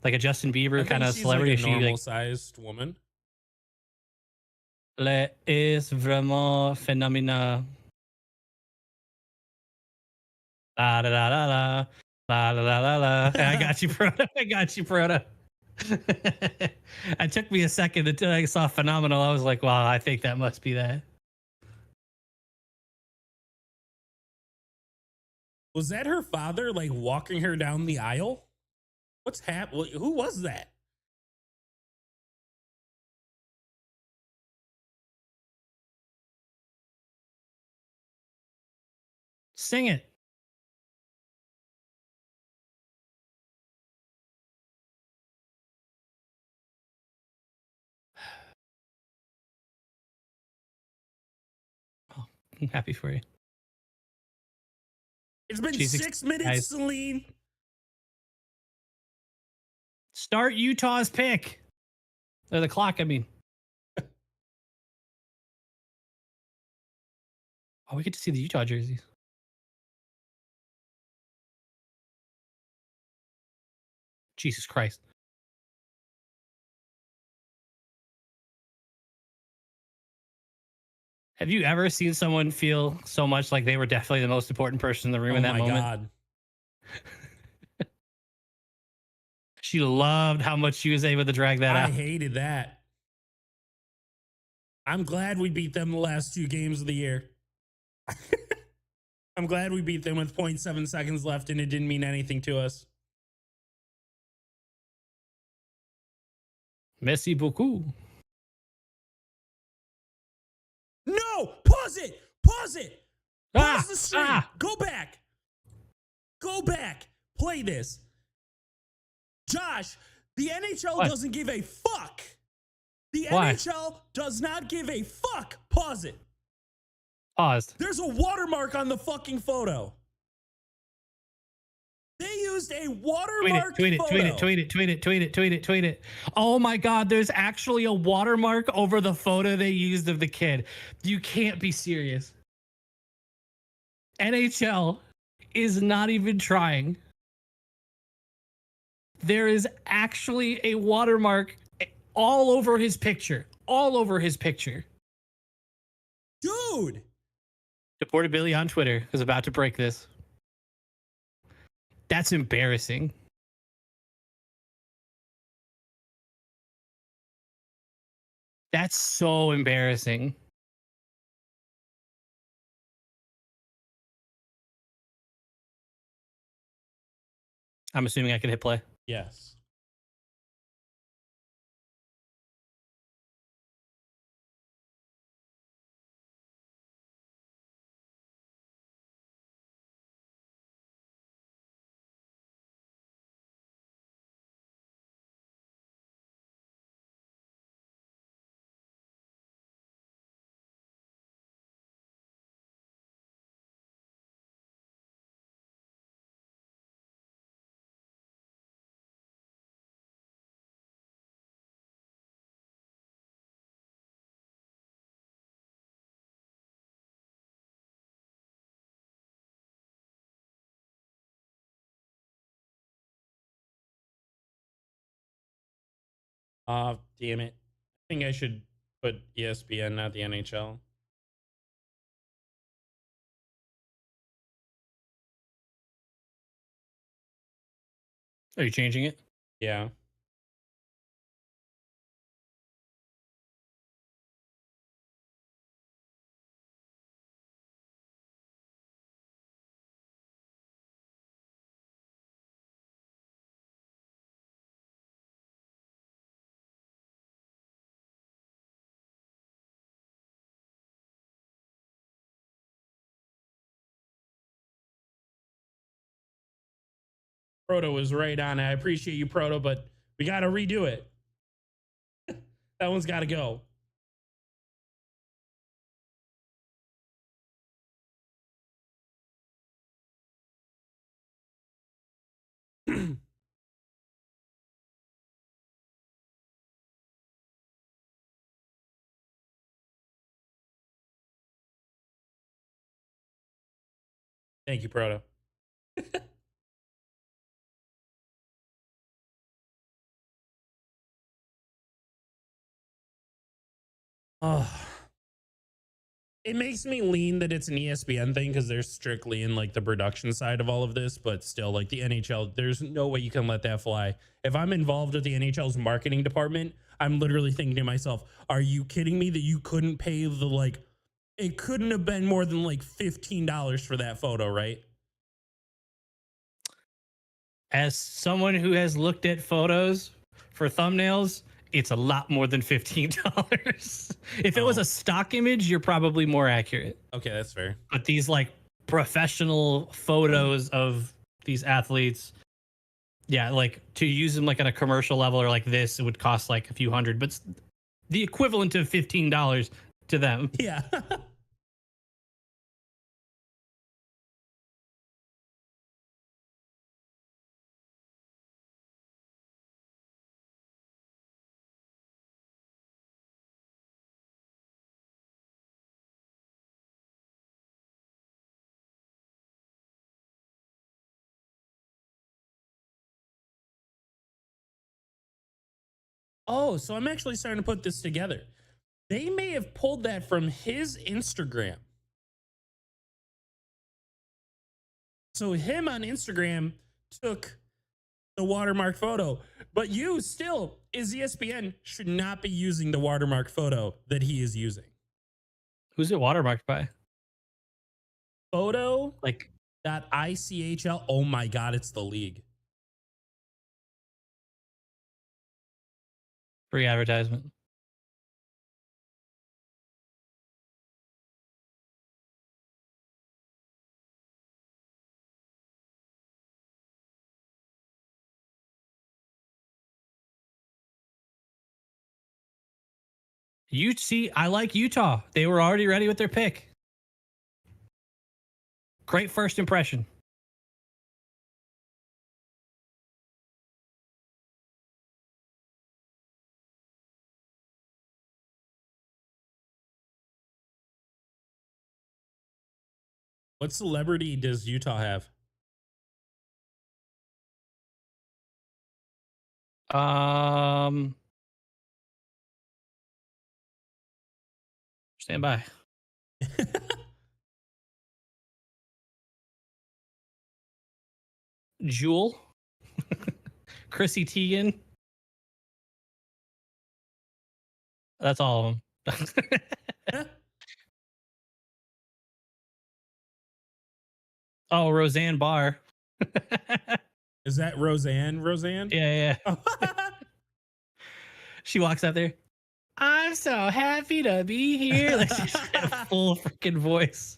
a Justin Bieber kind of celebrity? Like a is she normal sized woman? Le is vraiment phénoménal. La la la la la la la la la la. I got you, Proto. I got you, Proto. It took me a second until I saw phenomenal. I was like, wow, I think that must be that. Was that her father like walking her down the aisle? What's happening? Who was that? Sing it. Oh, I'm happy for you. It's been 6 minutes, Celine. Start Utah's pick. Or the clock, I mean. Oh, we get to see the Utah jerseys. Jesus Christ. Have you ever seen someone feel so much like they were definitely the most important person in the room in that moment? God. She loved how much she was able to drag that out. I hated that. I'm glad we beat them the last 2 games of the year. I'm glad we beat them with 0.7 seconds left and it didn't mean anything to us. Merci beaucoup. No! Pause it! Pause it! Pause the stream! Go back! Go back! Play this. Josh, the NHL doesn't give a fuck. The NHL does not give a fuck. Pause it. Paused. There's a watermark on the fucking photo. They used a watermark photo. Tweet it. Oh my God, there's actually a watermark over the photo they used of the kid. You can't be serious. NHL is not even trying. There is actually a watermark all over his picture. All over his picture. Dude, Deported Billy on Twitter is about to break this. That's embarrassing. That's so embarrassing. I'm assuming I can hit play. Yes. Damn it. I think I should put ESPN, not the NHL. Are you changing it? Yeah. Proto was right on it. I appreciate you, Proto, but we got to redo it. That one's got to go. Thank you, Proto. Oh, it makes me lean that it's an ESPN thing because they're strictly in like the production side of all of this, but still, like the NHL, there's no way you can let that fly. If I'm involved with the NHL's marketing department, I'm literally thinking to myself, are you kidding me that you couldn't pay the like, it couldn't have been more than like $15 for that photo, right? As someone who has looked at photos for thumbnails, it's a lot more than $15. If it was Oh, a stock image, you're probably more accurate. okay, that's fair. But these like professional photos of these athletes, yeah, like to use them like on a commercial level or like this, it would cost like a few hundred, but the equivalent of $15 to them. Yeah. Oh, so I'm actually starting to put this together. They may have pulled that from his Instagram. So him on Instagram took the watermark photo, but you still, is ESPN, should not be using the watermark photo that he is using. Who's it watermarked by? Photo.ichl. Like Oh my God, it's the league. free advertisement. You see, I like Utah. They were already ready with their pick. Great first impression. What celebrity does Utah have? Um, stand by. Jewel, Chrissy Teigen. That's all of them. Oh, Roseanne Barr. Is that Roseanne? Roseanne? Yeah, yeah. She walks out there. I'm so happy to be here. Like she's got a full freaking voice.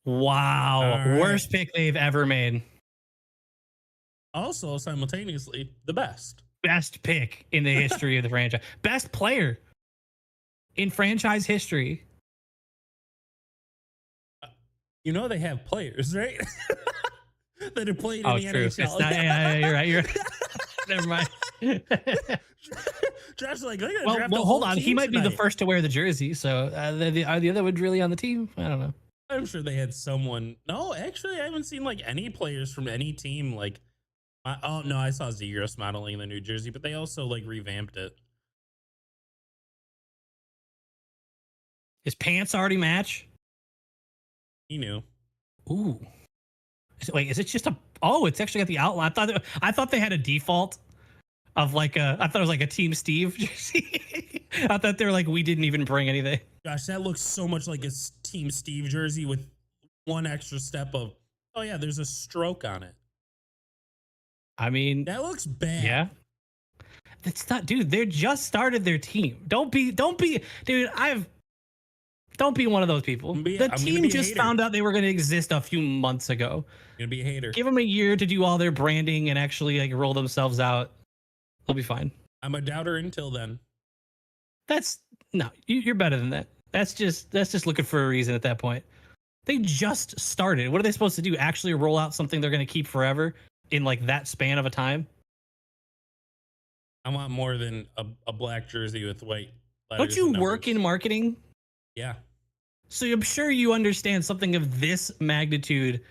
Wow. All right. Worst pick they've ever made. Also, simultaneously, the best. Best pick in the history of the franchise. Best player in franchise history. You know they have players, right? That have played in Oh, the true. NHL. It's not, yeah, you're right. You're right. Never mind. Draft's like, they're gonna well, draft the hold whole on. He team might be the tonight. first to wear the jersey. So are the other ones really on the team? I don't know. I'm sure they had someone. No, actually, I haven't seen like any players from any team. Like, oh no, I saw Zegras modeling the New Jersey, but they also like revamped it. His pants already match. He knew. Ooh. Wait, is it just a? Oh, it's actually got the outline. I thought they had a default of like a. I thought it was like a Team Steve jersey. I thought they were like, we didn't even bring anything. Gosh, that looks so much like a Team Steve jersey with one extra step of, oh yeah, there's a stroke on it. I mean, That looks bad. yeah. It's not, dude. They just started their team. Don't be, dude. Don't be one of those people. The team just found out they were going to exist a few months ago. You're gonna be a hater. Give them a year to do all their branding and actually like roll themselves out. They'll be fine. I'm a doubter until then. That's no, you're better than that. That's just looking for a reason at that point. They just started. What are they supposed to do? Actually roll out something they're going to keep forever in like that span of a time? I want more than a black jersey with white letters. Don't you and work in numbers. marketing? Yeah. So I'm sure you understand something of this magnitude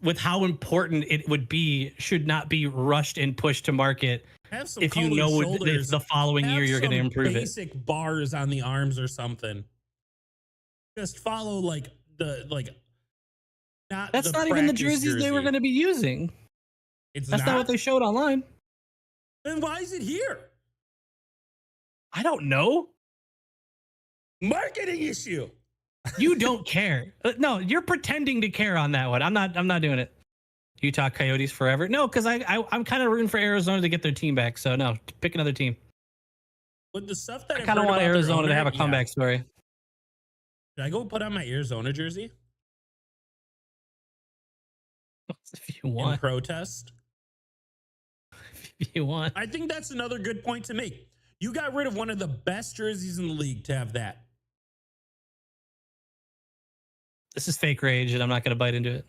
with how important it would be should not be rushed and pushed to market Have some if you know if the following year you're going to improve basic it. bars on the arms or something. Just follow like not. That's the not even the practice jerseys they were jersey. going to be using. That's not what they showed online. Then why is it here? I don't know. Marketing issue. You don't care. No, you're pretending to care on that one. I'm not doing it. Utah Coyotes forever. No, because I'm kind of rooting for Arizona to get their team back. So no, pick another team. With the stuff that I kind of want Arizona to have a comeback story. Should I go put on my Arizona jersey If you in want. protest? If you want. I think that's another good point to make. You got rid of one of the best jerseys in the league to have that. This is fake rage, and I'm not going to bite into it.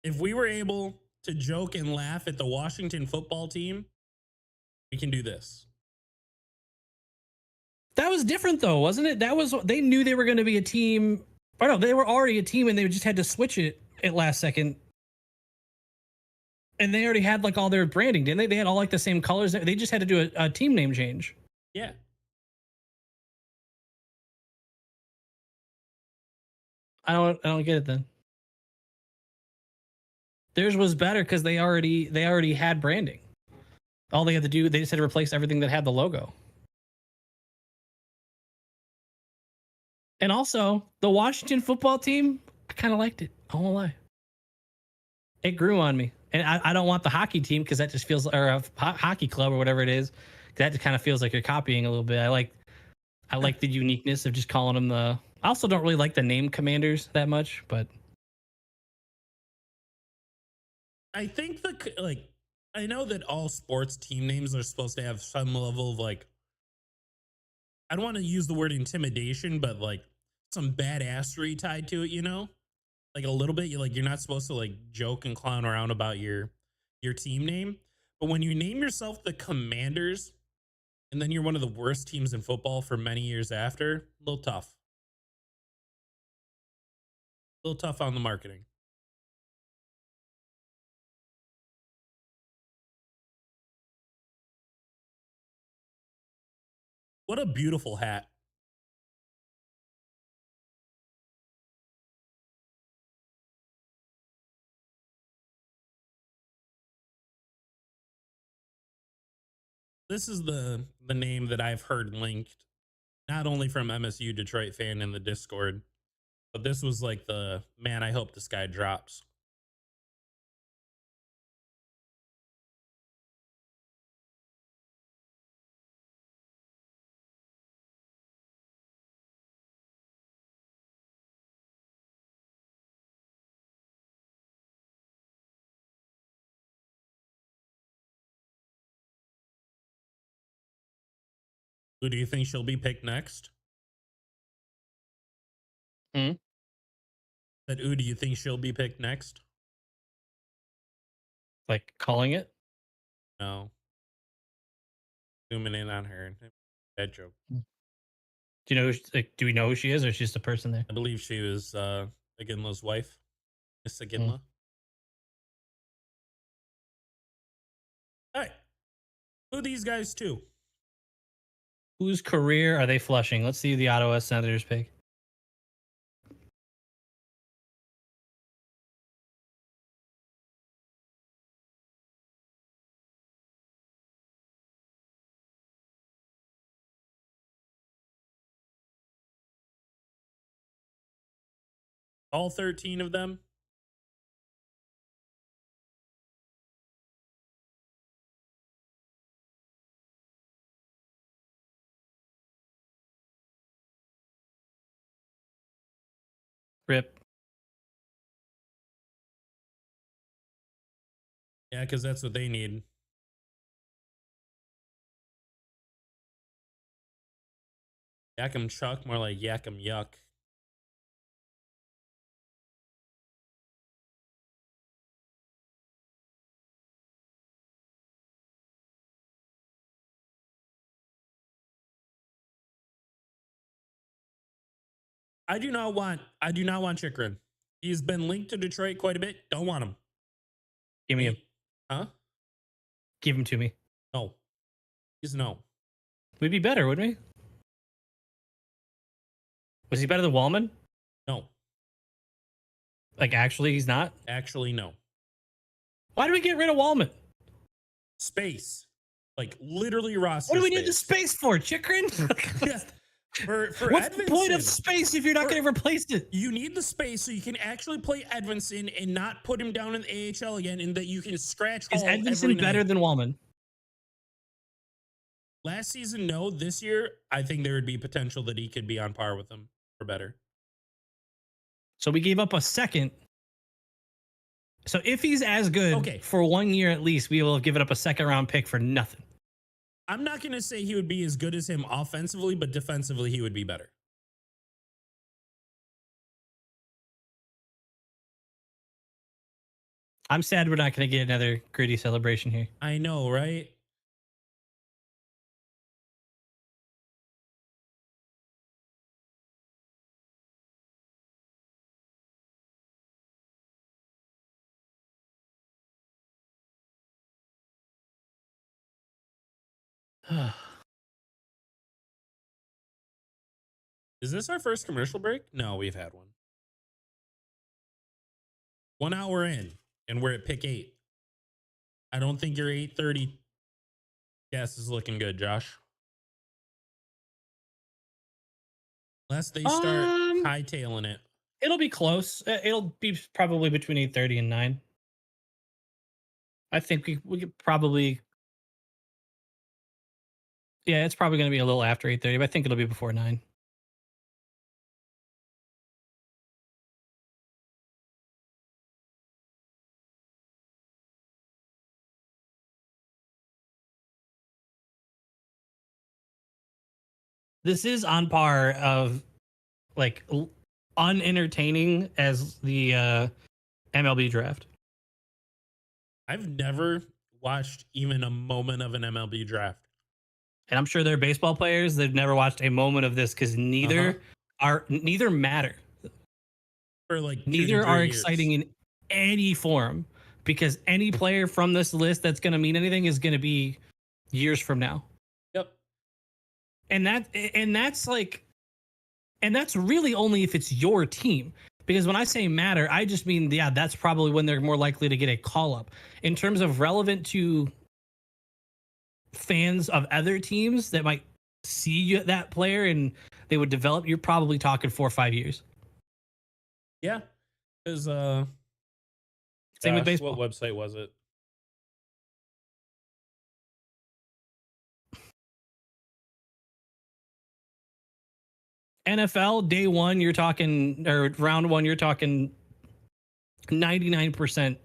If we were able to joke and laugh at the Washington football team, we can do this. That was different, though, wasn't it? That was they knew they were going to be a team. Or no, they were already a team, and they just had to switch it at last second. And they already had like all their branding, didn't they? They had all like the same colors. They just had to do a team name change. Yeah. I don't get it then. Theirs was better because they already had branding. All they had to do, they just had to replace everything that had the logo. And also, the Washington football team, I kind of liked it. I won't lie. It grew on me. And I don't want the hockey team because that just feels, or a hockey club or whatever it is. That just kind of feels like you're copying a little bit. I like the uniqueness of just calling them the. I also don't really like the name Commanders that much, but I think I know that all sports team names are supposed to have some level of like, I don't want to use the word intimidation, but like some badassery tied to it, you know? Like a little bit, you're not supposed to like joke and clown around about your team name. But when you name yourself the Commanders and then you're one of the worst teams in football for many years after, a little tough. A little tough on the marketing. What a beautiful hat. This is the name that I've heard linked not only from MSU Detroit fan in the Discord, but this was like the man. I hope this guy drops. Who do you think she'll be picked next? Hmm? But who do you think she'll be picked next? Like calling it. No. Zooming in on her. Bad joke. Do you know? Like, do we know who she is, or she's just a person there? I believe she was Aginla's wife, Miss Hmm. Aginla. All right. Who are these guys too? Whose career are they flushing? Let's see the Ottawa Senators pick. All 13 of them? Rip. Yeah, because that's what they need. Yakum Chuck, more like Yakum Yuck. I do not want Chikrin. He's been linked to Detroit quite a bit. Don't want him. Give me him. Huh? Give him to me. No. He's no. We'd be better, wouldn't we? Was he better than Wallman? No. Like, actually, he's not. Actually, no. Why do we get rid of Wallman? Space. Like literally roster. What do we space. need the space for, Chikrin? Yeah. For What's Edvinson, the point of space if you're not going to replace it? You need the space so you can actually play Edvinson and not put him down in the AHL again, and that you can scratch. Is Hall Edvinson better than Wallman? Last season? No. This year, I think there would be potential that he could be on par with him or better. So we gave up a second. So if he's as good for 1 year at least, we will have given up a second round pick for nothing. I'm not going to say he would be as good as him offensively, but defensively, he would be better. I'm sad we're not going to get another gritty celebration here. I know, right? Is this our first commercial break? No, we've had one. 1 hour in, and we're at pick 8. I don't think your 8:30 guess is looking good, Josh. Unless they start hightailing it. It'll be close. It'll be probably between 8:30 and 9. I think we could probably. Yeah, it's probably going to be a little after 8:30, but I think it'll be before 9. This is on par of like unentertaining as the MLB draft. I've never watched even a moment of an MLB draft. And I'm sure they're baseball players. They've never watched a moment of this because neither matter. For like neither 2 to 3 are years. exciting in any form, because any player from this list that's going to mean anything is going to be years from now. Yep. that's like, and that's really only if it's your team. Because when I say matter, I just mean, yeah, that's probably when they're more likely to get a call up. In terms of relevant to fans of other teams that might see that player and they would develop, you're probably talking 4 or 5 years. Yeah. Because, Same with gosh, what baseball. website was it? NFL day one, you're talking, or round one, you're talking 99%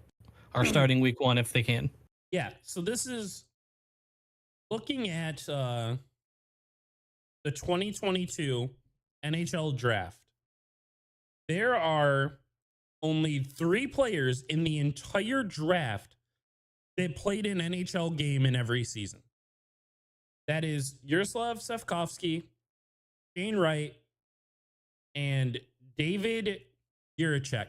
are starting week one if they can. Yeah. So this is looking at the 2022 NHL Draft. There are only 3 players in the entire draft that played an NHL game in every season. That is Yaroslav Sefkovsky, Shane Wright, and David Jiricek.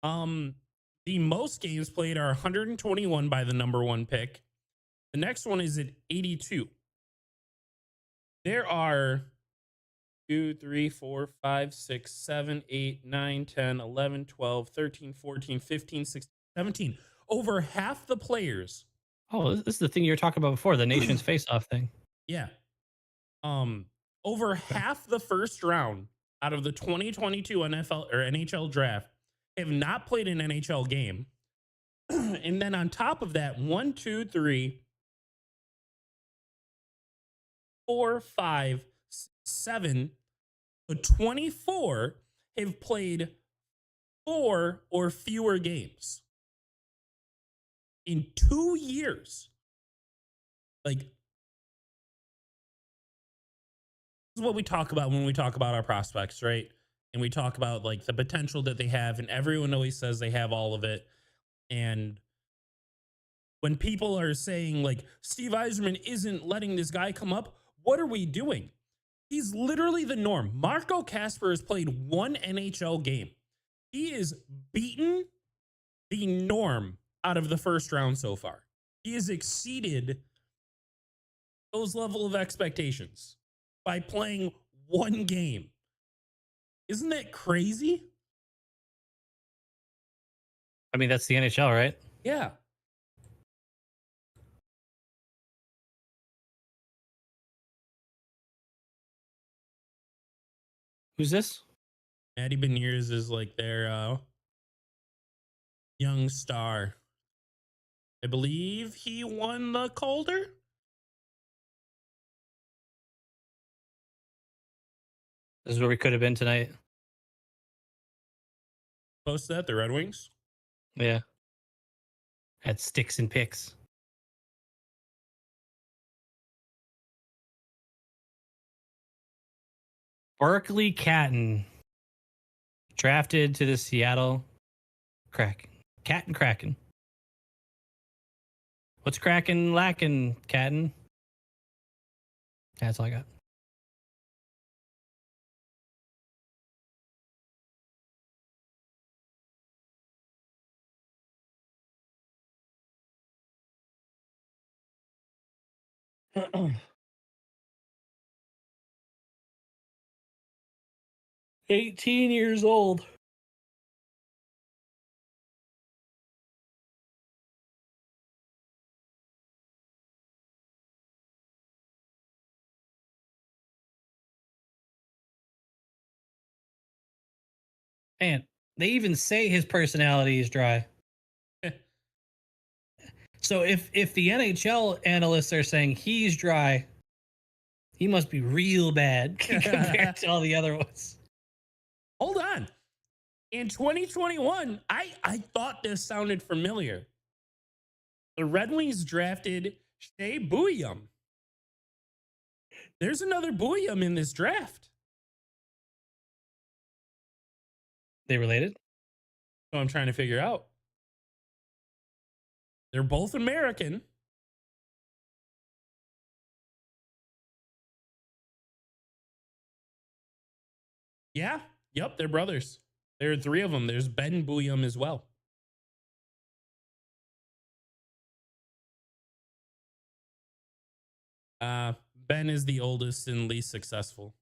The most games played are 121 by the number 1 pick. The next one is at 82. There are 2, 3, 4, 5, 6, 7, 8, 9, 10, 11, 12, 13, 14, 15, 16, 17. Over half the players. Oh, this is the thing you were talking about before, the nation's face-off thing. Yeah. Over half the first round out of the 2022 NFL or NHL draft have not played an NHL game. And then on top of that, 1, 2, 3, 4, 5, 7, so 24 have played 4 or fewer games in 2 years. Like, this is what we talk about when we talk about our prospects, right? And we talk about like the potential that they have, and everyone always says they have all of it. And when people are saying like Steve Yzerman isn't letting this guy come up, what are we doing? He's literally the norm. Marco Kasper has played 1 NHL game. He is beaten the norm out of the first round so far. He has exceeded those level of expectations by playing 1 game. Isn't that crazy? I mean, that's the NHL, right? Yeah. Who's this? Matty Beniers is like their young star. I believe he won the Calder. This is where we could have been tonight. Post that, the Red Wings. Yeah. Had sticks and picks. Berkeley Catton, drafted to the Seattle Kraken. Catton Kraken. What's Kraken lacking, Catton? That's all I got. $18 years old. Man, they even say his personality is dry. So if the NHL analysts are saying he's dry, he must be real bad compared to all the other ones. Hold on. In 2021, I thought this sounded familiar. The Red Wings drafted Shea Bouillon. There's another Bouillon in this draft. They related? So I'm trying to figure out. They're both American. Yeah. Yep. They're brothers. There are 3 of them. There's Ben Bouillon as well. Ben is the oldest and least successful.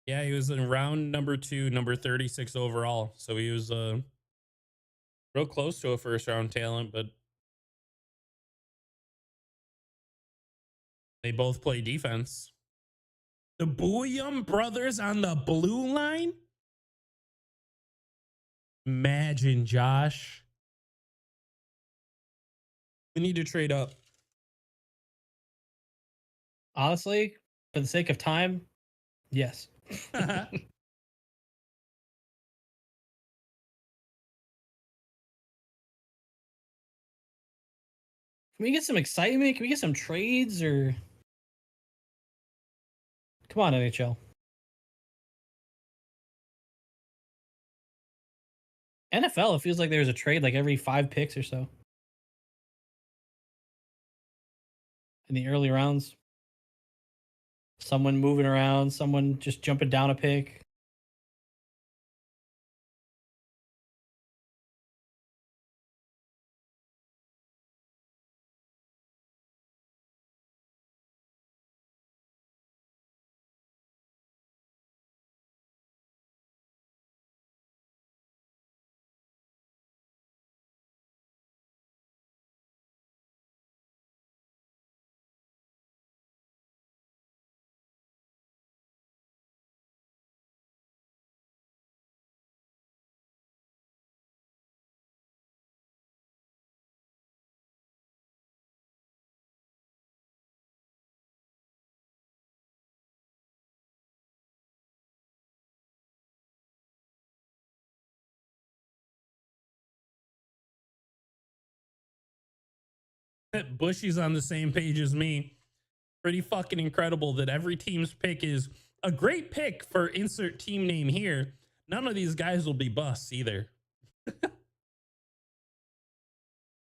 Yeah, he was in round number 2, number 36 overall. So he was real close to a first round talent, but they both play defense. The Booyum brothers on the blue line? Imagine, Josh. We need to trade up. Honestly, for the sake of time, yes. Can we get some excitement? Can we get some trades or come on, NHL? NFL, it feels like there's a trade like every 5 picks or so. In the early rounds. Someone moving around, someone just jumping down a pick. Bushy's on the same page as me. Pretty fucking incredible that every team's pick is a great pick for insert team name here. None of these guys will be busts either.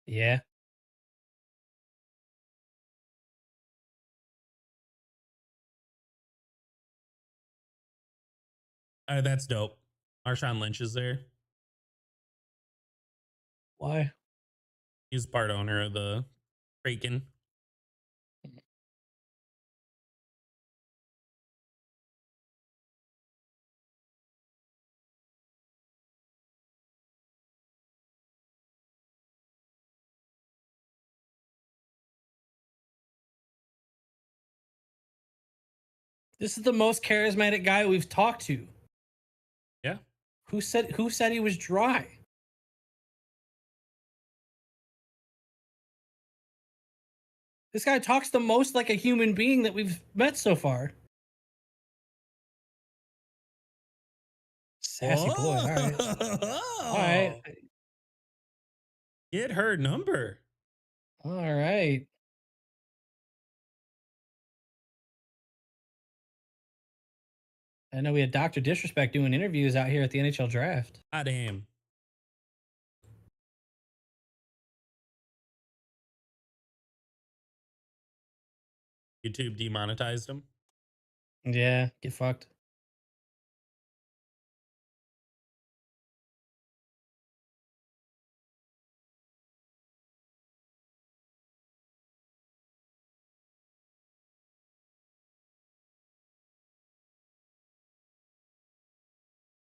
Yeah. That's dope. Marshawn Lynch is there. Why? He's part owner of the Kraken. This is the most charismatic guy we've talked to. Yeah. Who said he was dry? This guy talks the most like a human being that we've met so far. Sassy boy. All right. All right. Get her number. All right. I know we had Dr. Disrespect doing interviews out here at the NHL Draft. Ah, damn. YouTube demonetized him. Yeah, get fucked.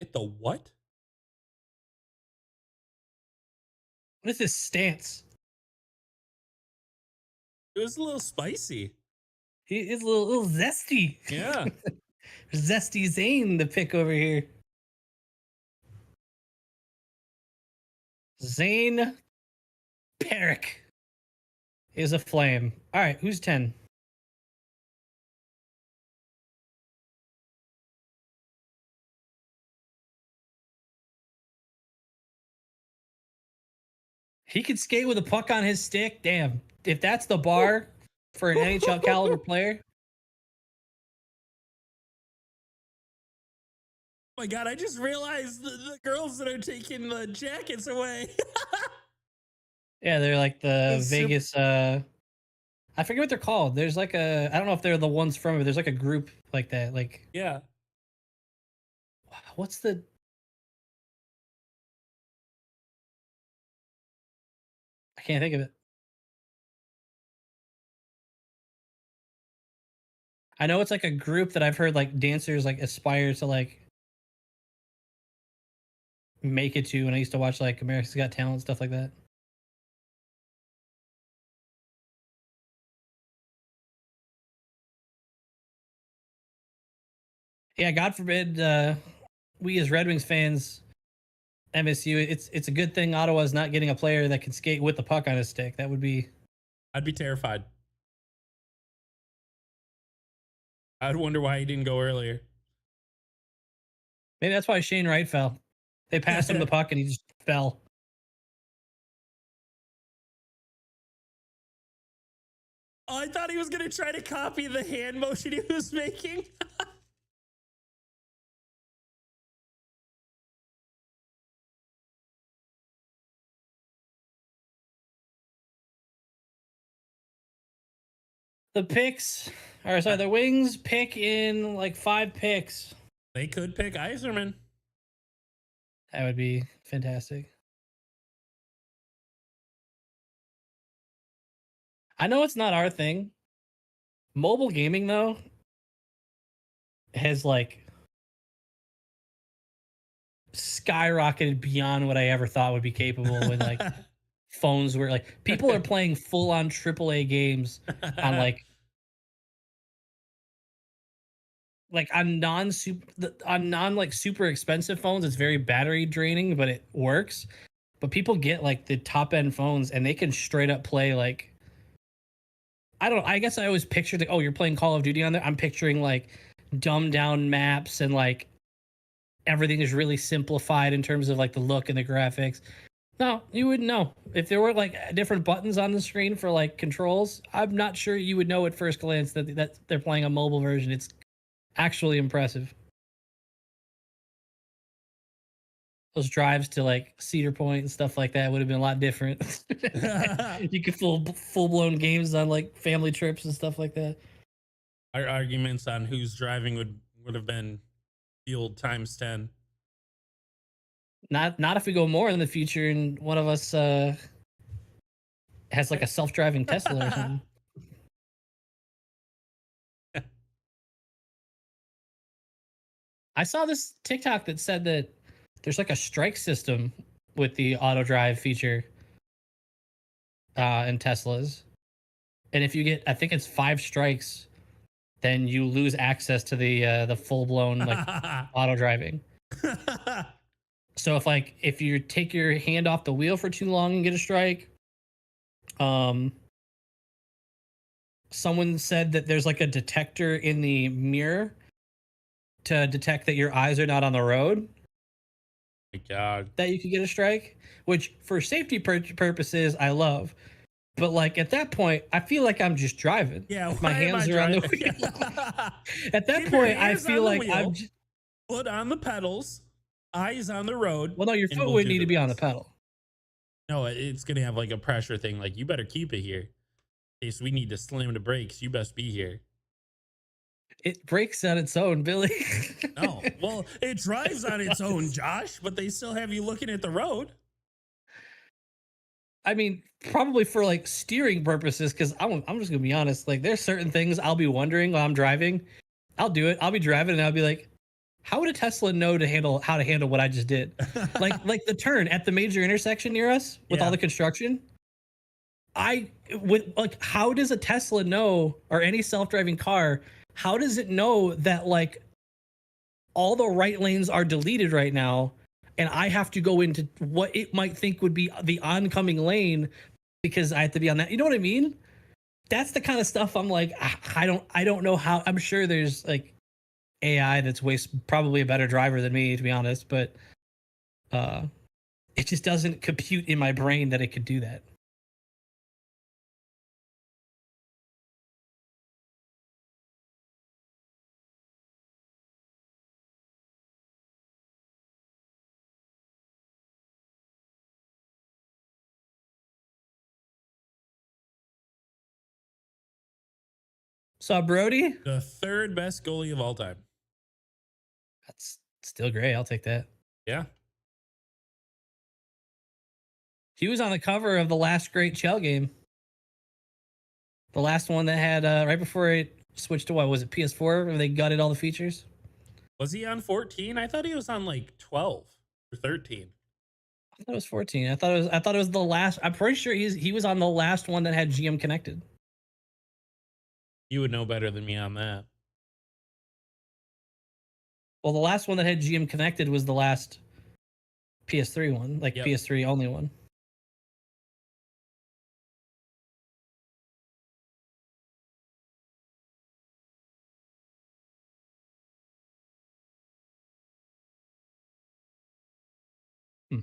Hit the what? What is this stance? It was a little spicy. He is a little zesty. Yeah. Zesty Zane, the pick over here. Zane Perick is a flame. All right, who's 10? He could skate with a puck on his stick. Damn. If that's the bar for an NHL caliber player. Oh my God, I just realized the girls that are taking the jackets away. Yeah, they're like the It's Vegas I forget what they're called. There's like a I don't know if they're the ones from it. There's like a group like that. Like Yeah. what's the I can't think of it. I know it's like a group that I've heard like dancers like aspire to like make it to, and I used to watch like America's Got Talent stuff like that. Yeah, God forbid we as Red Wings fans, MSU. It's a good thing Ottawa's not getting a player that can skate with the puck on his stick. That would be I'd be terrified. I'd wonder why he didn't go earlier. maybe that's why Shane Wright fell. They passed him the puck and he just fell. Oh, I thought he was gonna try to copy the hand motion he was making. The picks, or sorry, the Wings pick in like 5 picks. They could pick Iserman. That would be fantastic. I know it's not our thing. Mobile gaming though has like skyrocketed beyond what I ever thought would be capable when like phones were like people are playing full on AAA games on like on non like super expensive phones. It's very battery draining, but it works. But people get like the top end phones and they can straight up play like I don't know. I guess I always pictured like, oh, you're playing Call of Duty on there. I'm picturing like dumbed down maps and like everything is really simplified in terms of like the look and the graphics. No, you wouldn't know. If there were like different buttons on the screen for like controls, I'm not sure you would know at first glance that they're playing a mobile version. It's actually impressive. Those drives to like Cedar Point and stuff like that would have been a lot different. You could full blown games on like family trips and stuff like that. Our arguments on who's driving would have been fueled times 10. Not if we go more in the future and one of us has like a self driving Tesla or something. I saw this TikTok that said that there's like a strike system with the auto drive feature in Teslas, and if you get, I think it's 5 strikes, then you lose access to the full blown like auto driving. So if you take your hand off the wheel for too long and get a strike, um, someone said that there's like a detector in the mirror to detect that your eyes are not on the road. My God. That you could get a strike, which for safety purposes I love. But like at that point, I feel like I'm just driving. Yeah, If my hands are on the wheel. At that Keep your point, I hands feel on the like wheel, I'm. foot on the pedals, eyes on the road. Well, no, your and foot we'll would do need the to be on the rest. pedal. No, it's gonna have like a pressure thing. Like you better keep it here. In case we need to slam the brakes, you best be here. It breaks on its own, Billy. No, well, it drives on its own, Josh, but they still have you looking at the road. I mean, probably for like steering purposes, because I'm just gonna be honest. Like, there's certain things I'll be wondering while I'm driving. I'll do it. I'll be driving and I'll be like, how would a Tesla know how to handle what I just did? Like the turn at the major intersection near us with all Yeah. the construction. I would like, how does a Tesla know, or any self-driving car, how does it know that like all the right lanes are deleted right now and I have to go into what it might think would be the oncoming lane because I have to be on that? You know what I mean? That's the kind of stuff I'm like, I don't know how. I'm sure there's like AI that's probably a better driver than me, to be honest, but it just doesn't compute in my brain that it could do that. So Brody, The third best goalie of all time. that's Still great. I'll take that. Yeah. He was on the cover of the last great Shell game. The last one that had right before it switched to what was it PS4 where they gutted all the features. Was he on 14? I thought he was on like 12 or 13. I thought it was 14. I thought it was the last. I'm pretty sure he was on the last one that had GM connected. You would know better than me on that. Well, the last one that had GM connected was the last PS3 one, like Yep. PS3 only one. Hmm.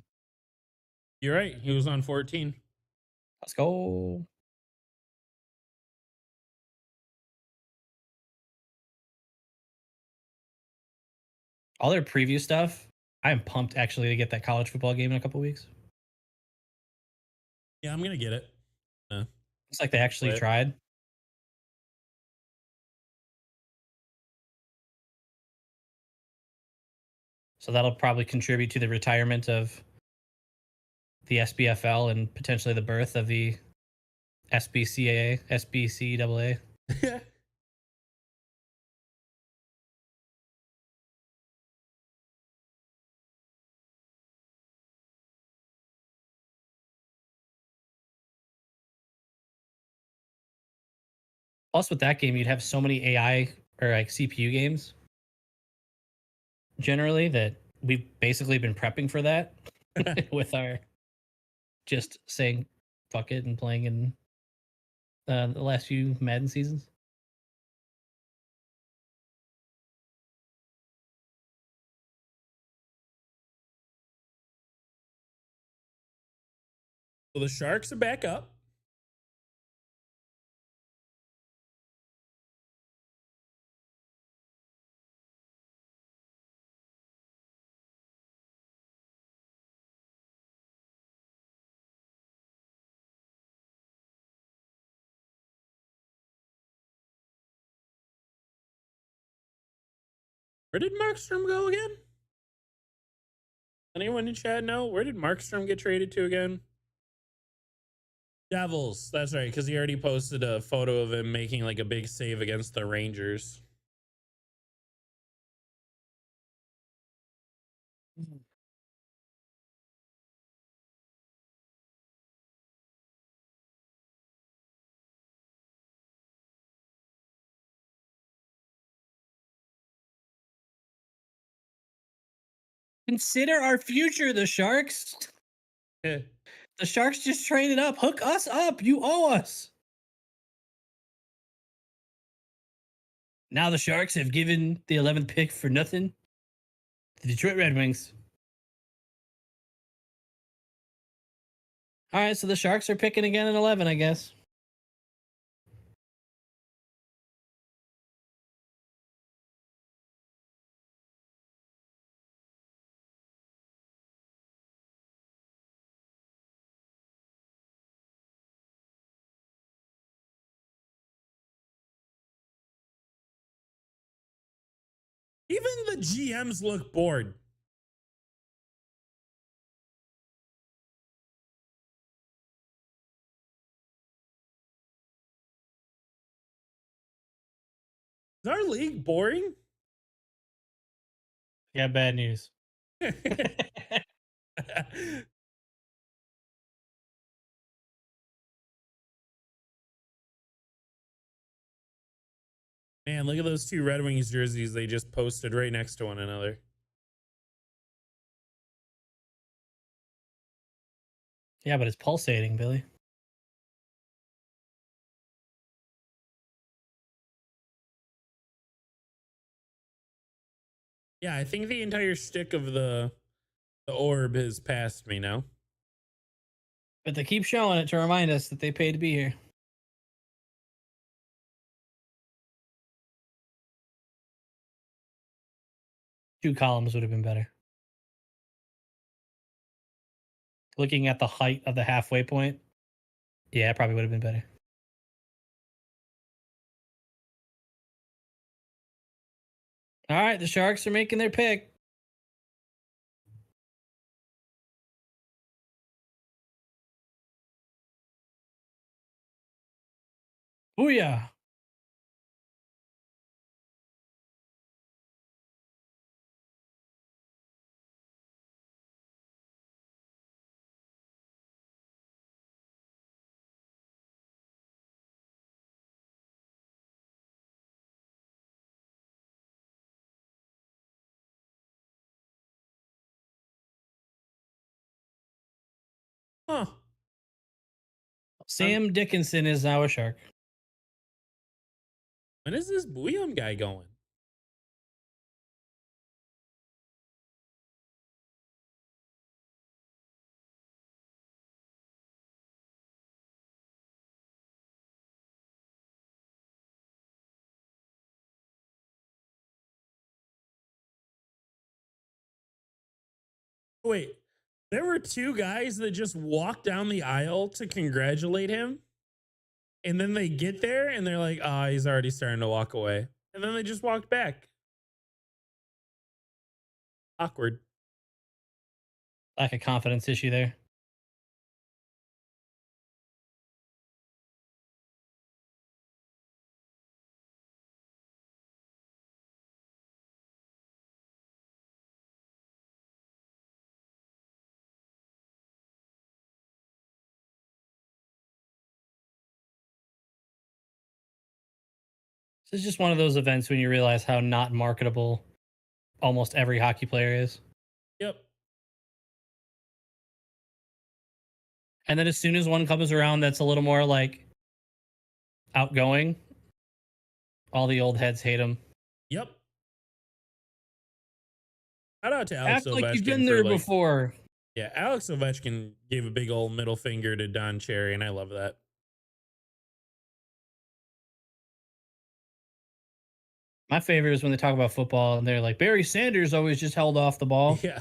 You're right. He was on 14. Let's go. All their preview stuff. I am pumped actually to get that college football game in a couple weeks. Yeah, I'm going to get it. It's like they actually Play it. tried. So that'll probably contribute to the retirement of the SBFL and potentially the birth of the SBCAA, SBCAA. Plus, with that game, you'd have so many AI or like CPU games generally that we've basically been prepping for that with our just saying fuck it and playing in the last few Madden seasons. So the Sharks are back up. Where did Markstrom go again? Anyone in chat know? Where did Markstrom get traded to again? Devils. That's right, because he already posted a photo of him making like a big save against the Rangers. Consider our future, the Sharks. Eh. The Sharks just traded up. Hook us up. You owe us. Now the Sharks have given the 11th pick for nothing. The Detroit Red Wings. All right, so the Sharks are picking again at 11, I guess. Even the GMs look bored. Is our league boring? Yeah, bad news. Man, look at those two Red Wings jerseys they just posted right next to one another. Yeah, but it's pulsating, Billy. Yeah, I think the entire shtick of the orb has passed me now. But they keep showing it to remind us that they paid to be here. Two columns would have been better. Looking at the height of the halfway point, yeah, it probably would have been better. All right, the Sharks are making their pick. Booyah. Huh. Sam Dickinson is now a Shark. When is this Bouillon guy going? Wait, there were two guys that just walked down the aisle to congratulate him. And then they get there and they're like, oh, he's already starting to walk away. And then they just walked back. Awkward. Lack of confidence issue there. This is just one of those events when you realize how not marketable almost every hockey player is. Yep. And then as soon as one comes around that's a little more like outgoing, all the old heads hate him. Yep. Shout out to Alex Act like you've Ovechkin been for, there like, before. yeah, Alex Ovechkin gave a big old middle finger to Don Cherry, and I love that. My favorite is when they talk about football and they're like, Barry Sanders always just held off the ball. Yeah.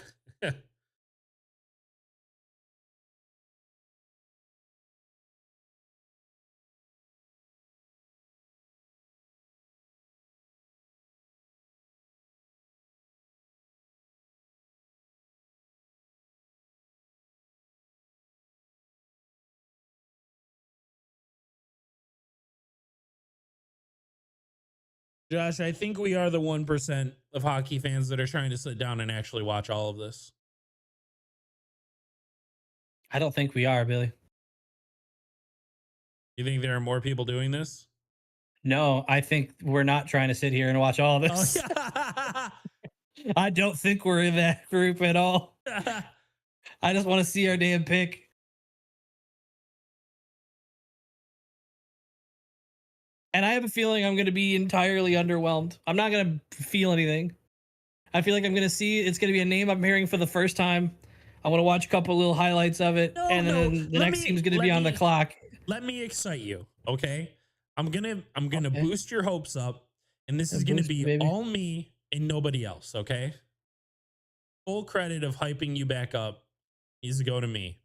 Josh, I think we are the 1% of hockey fans that are trying to sit down and actually watch all of this. I don't think we are, Billy. You think there are more people doing this? No, I think we're not trying to sit here and watch all Oh, this. yeah. I don't think we're in that group at all. I just want to see our damn pick. And I have a feeling I'm going to be entirely underwhelmed. I'm not going to feel anything. I feel like I'm going to see it's going to be a name I'm hearing for the first time. I want to watch a couple little highlights of it, and then the next team's going to be on the clock. Let me excite you, okay? I'm gonna boost your hopes up, and this is gonna be all me and nobody else, okay? Full credit of hyping you back up needs to go to me.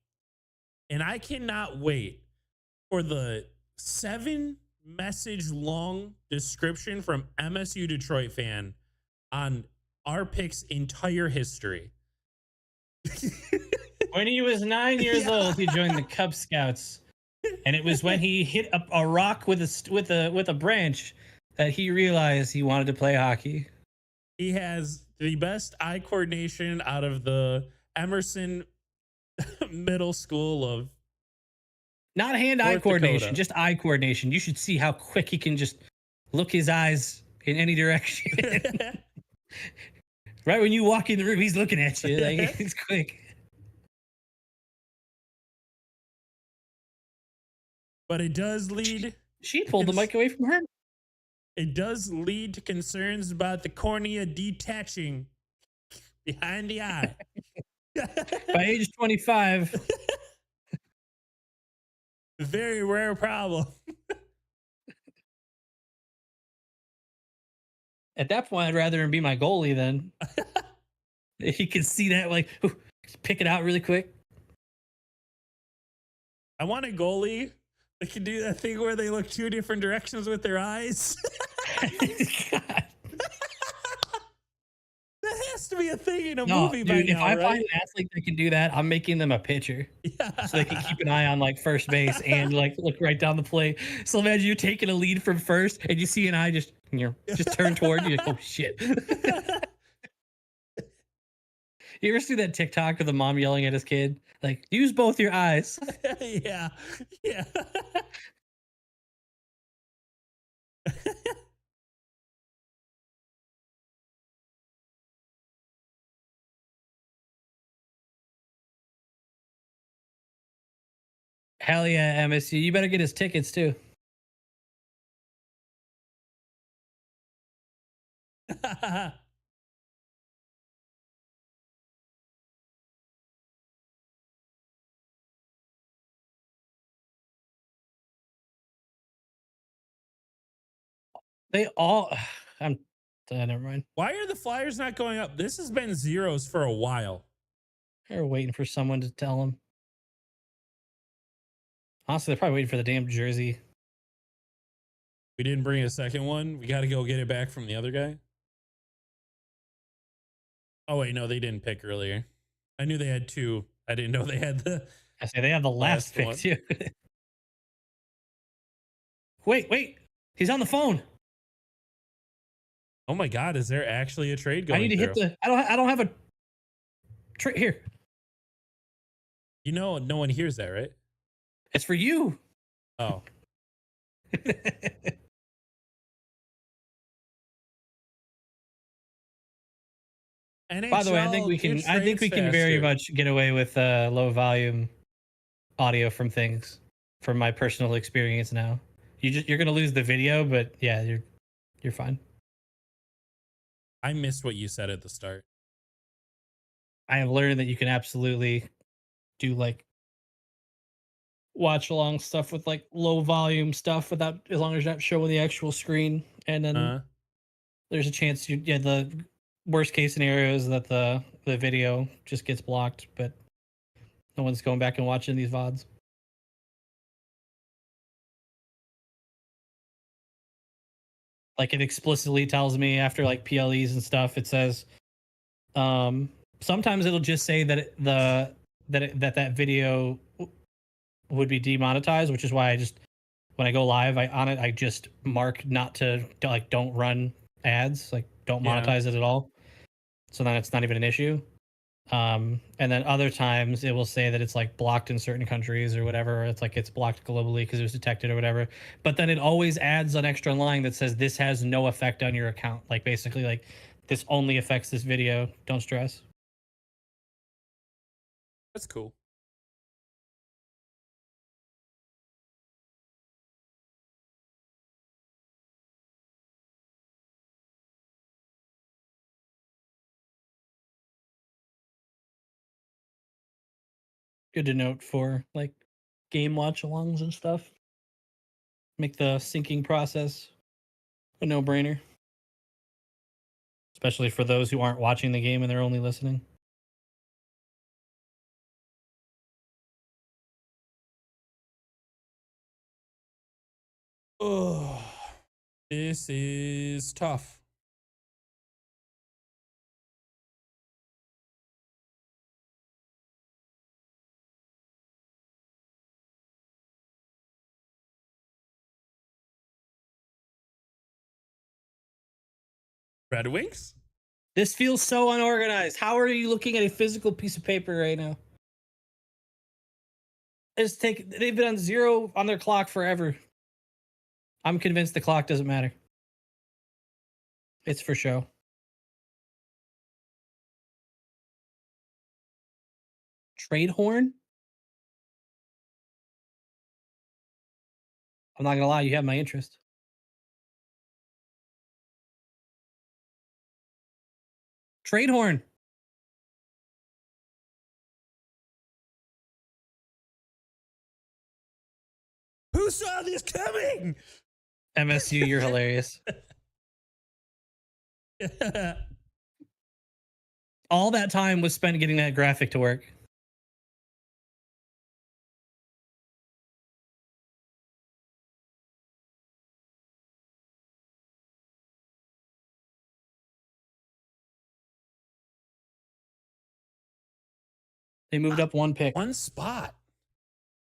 And I cannot wait for the 7-message long description from MSU Detroit fan on our pick's entire history. When he was 9 years old, he joined the Cub Scouts, and it was when he hit a rock with a branch that he realized he wanted to play hockey. He has the best eye coordination out of the Emerson Middle School of not hand-eye coordination, just eye coordination. You should see how quick he can just look his eyes in any direction. Right when you walk in the room, he's looking at you. Like, it's quick. But it does lead. She pulled the mic away from her. It does lead to concerns about the cornea detaching behind the eye. By age 25. Very rare problem. At that point, I'd rather him be my goalie then. He can see that, like, pick it out really quick. I want a goalie that can do that thing where they look two different directions with their eyes. God. That has has to be a thing in a No, movie by dude, if now, I find right? an athlete that can do that, I'm making them a pitcher so they can keep an eye on like first base and like look right down the plate. So imagine you taking a lead from first and you see an eye just just turn toward you. Like, oh shit. You ever see that TikTok of the mom yelling at his kid? Like, use both your eyes. Yeah. Yeah. Hell yeah, MSU. You better get his tickets too. They all I'm never mind. Why are the Flyers not going up? This has been zeros for a while. They're waiting for someone to tell them. Honestly, they're probably waiting for the damn jersey. We didn't bring a second one. We got to go get it back from the other guy. Oh, wait, no, they didn't pick earlier. I knew they had two. I didn't know they had the I say they have the last pick one. too. Wait. He's on the phone. Oh my God, is there actually a trade I going need to through? hit the I don't have a here. You know, no one hears that, right? It's for you. Oh, By the way, NHL gets I think trades we can very faster. much get away with low volume audio from things from my personal experience now. You're going to lose the video, but yeah, you're fine. I missed what you said at the start. I have learned that you can absolutely do like watch along stuff with like low volume stuff without as long as you're not showing the actual screen, and then Uh, there's a chance the worst case scenario is that the video just gets blocked, but no one's going back and watching these VODs. Like it explicitly tells me after like PLEs and stuff, it says sometimes it'll just say that that video would be demonetized, which is why I just when I go live I just mark not to like don't run ads, like don't yeah. monetize it at all. So then it's not even an issue. And then other times it will say that it's like blocked in certain countries or whatever, or it's like it's blocked globally because it was detected or whatever. But then it always adds an extra line that says this has no effect on your account. Like basically like this only affects this video. Don't stress. That's cool. Good to note for like game watch alongs and stuff. Make the syncing process a no brainer, especially for those who aren't watching the game and they're only listening. Oh, this is tough. Red Wings? This feels so unorganized. How are you looking at a physical piece of paper right now? They've been on zero on their clock forever. I'm convinced the clock doesn't matter. It's for show. Trade horn? I'm not gonna lie, you have my interest. Trade horn. Who saw this coming? MSU, you're hilarious. All that time was spent getting that graphic to work. They moved up one pick. One spot.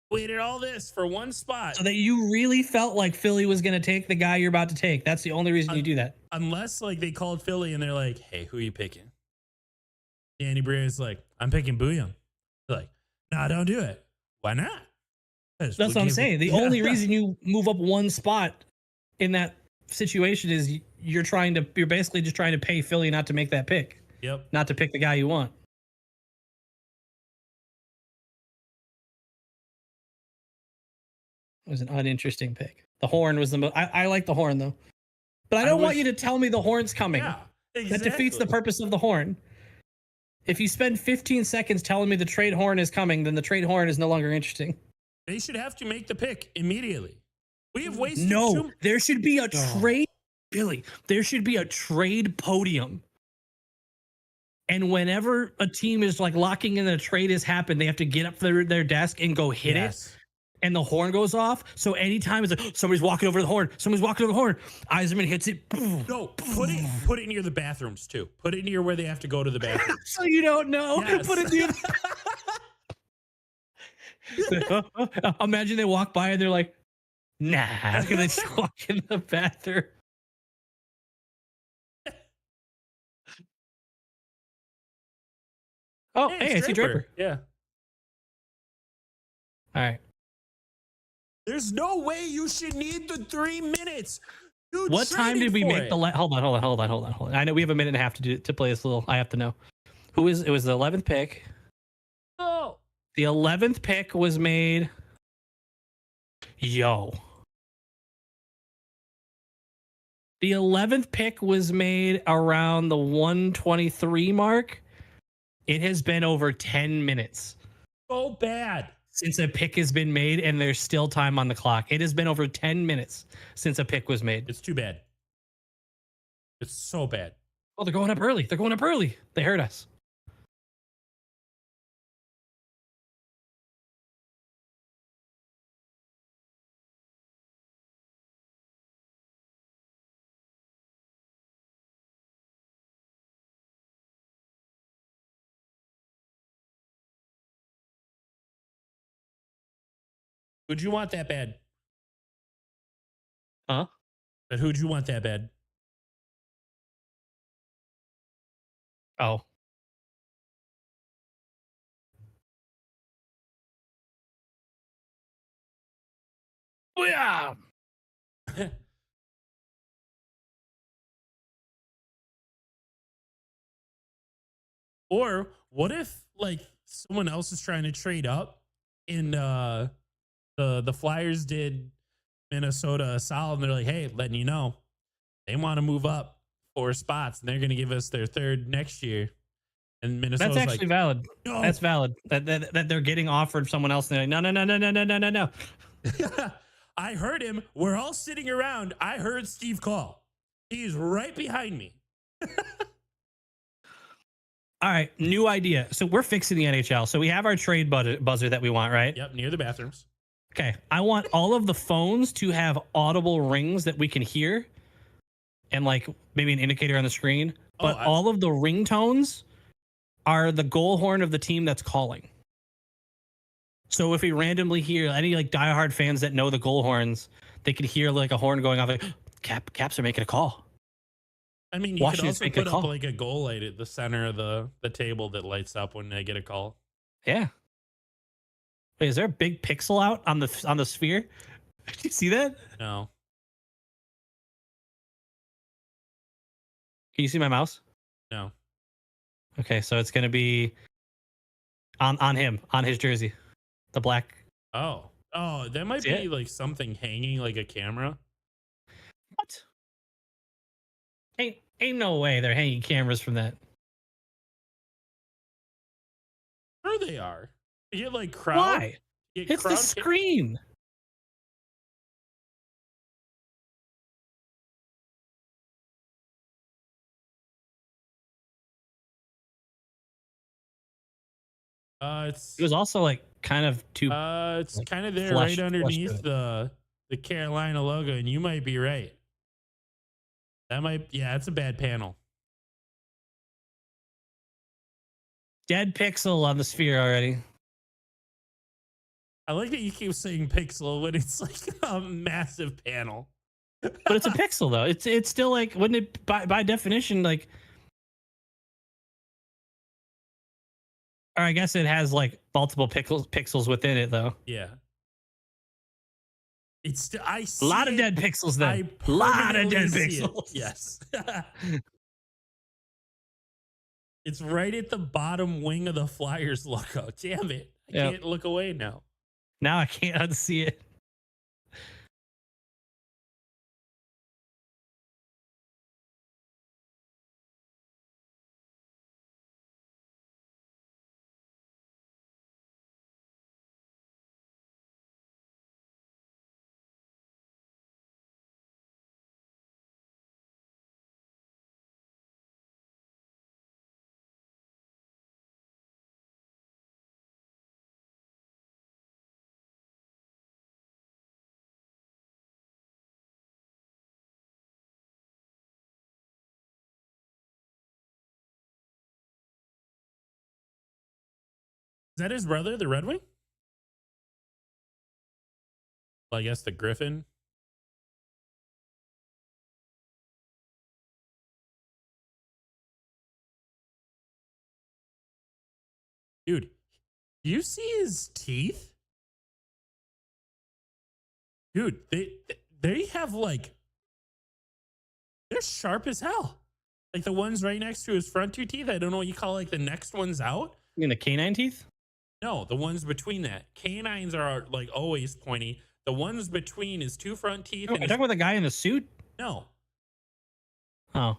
Waited all this for one spot. So that you really felt like Philly was going to take the guy you're about to take. That's the only reason you do that. Unless like they called Philly and they're like, hey, who are you picking? Danny Brier's like, I'm picking Bouillon. They're like, no, don't do it. Why not? That's what I'm saying. The only reason you move up one spot in that situation is you're basically just trying to pay Philly not to make that pick. Yep. Not to pick the guy you want. It was an uninteresting pick. The horn was the most. I like the horn though, but I don't want you to tell me the horn's coming. Yeah, exactly. That defeats the purpose of the horn. If you spend 15 seconds telling me the trade horn is coming, then the trade horn is no longer interesting. They should have to make the pick immediately. We have wasted there should be a trade, Billy. There should be a trade podium. And whenever a team is like locking in a trade has happened, they have to get up from their desk and go hit it. And the horn goes off. So anytime it's like somebody's walking over the horn, Yzerman hits it. No, put it near the bathrooms too. Put it near where they have to go to the bathroom. So you don't know. Yes. Put it near. Imagine they walk by and they're like, nah, I'm gonna just walk in the bathroom. Oh, hey, I see Draper. Yeah. All right. There's no way you should need the 3 minutes. You what time did we make the? Hold on. I know we have a minute and a half to play this little. I have to know. It was the 11th pick. Oh. The 11th pick was made. The 11th pick was made around the 123 mark. It has been over 10 minutes. So bad. Since a pick has been made and there's still time on the clock. It has been over 10 minutes since a pick was made. It's too bad. It's so bad. Oh, they're going up early. They hurt us. Who'd you want that bad? Huh? But who'd you want that bad? Oh. Yeah. Or what if like someone else is trying to trade up and the Flyers did Minnesota a solid and they're like, hey, letting you know they want to move up 4 spots and they're going to give us their 3rd next year. And Minnesota's that's actually valid. No. That's valid. That they're getting offered someone else. And they're like, no. I heard him. We're all sitting around. I heard Steve call. He's right behind me. All right, new idea. So we're fixing the NHL. So we have our trade buzzer that we want, right? Yep, near the bathrooms. Okay, I want all of the phones to have audible rings that we can hear and like maybe an indicator on the screen. But all of the ringtones are the goal horn of the team that's calling. So if we randomly hear any like diehard fans that know the goal horns, they could hear like a horn going off like Caps are making a call. I mean, you could also put up like a goal light at the center of the table that lights up when they get a call. Yeah. Wait, is there a big pixel out on the sphere? Did you see that? No. Can you see my mouse? No. Okay, so it's gonna be on him, on his jersey. The black. Oh, that might be like something hanging like a camera. What? Ain't no way they're hanging cameras from that. Sure they are. You get like crowd. Why? It's the screen. It was also like kind of too. It's like kind of there right underneath the Carolina logo, and you might be right. That might, yeah, it's a bad panel. Dead pixel on the sphere already. I like that you keep saying pixel when it's like a massive panel. But it's a pixel though. It's still like, wouldn't it by definition like, or I guess it has like multiple pixels within it though. Yeah. It's I A lot see of it. dead pixels I then. A lot of permanently dead see it. pixels. Yes. It's right at the bottom wing of the Flyers logo. Damn it. I Yep. can't look away now. Now I can't unsee it. Is that his brother, the Red Wing? Well, I guess the Griffin. Dude, do you see his teeth? Dude, they have like, they're sharp as hell. Like the ones right next to his front two teeth. I don't know what you call like the next ones out. You mean the canine teeth? No, the ones between that. Canines are like always pointy. The ones between his two front teeth. Oh, And you're his, talking about the guy in the suit? no, Oh.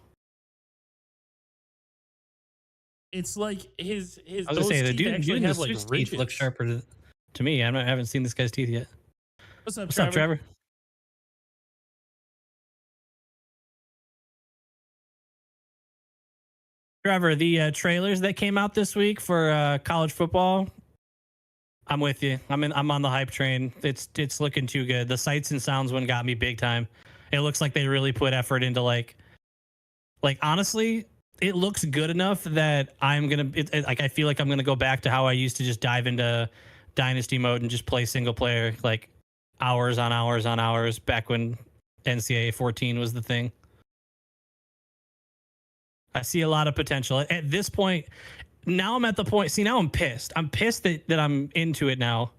it's like his. I was Those gonna say the teeth dude actually in the have like suit's teeth ridges. look sharper to me. I haven't seen this guy's teeth yet. What's up, What's Trevor? up, Trevor? Trevor, the trailers that came out this week for college football, I'm with you. I'm on the hype train. It's looking too good. The sights and sounds one got me big time. It looks like they really put effort into like honestly, it looks good enough that I'm gonna like I feel like I'm gonna go back to how I used to just dive into dynasty mode and just play single player like hours on hours on hours back when NCAA 14 was the thing. I see a lot of potential at this point. Now I'm at the point. See, now I'm pissed. I'm pissed that I'm into it now,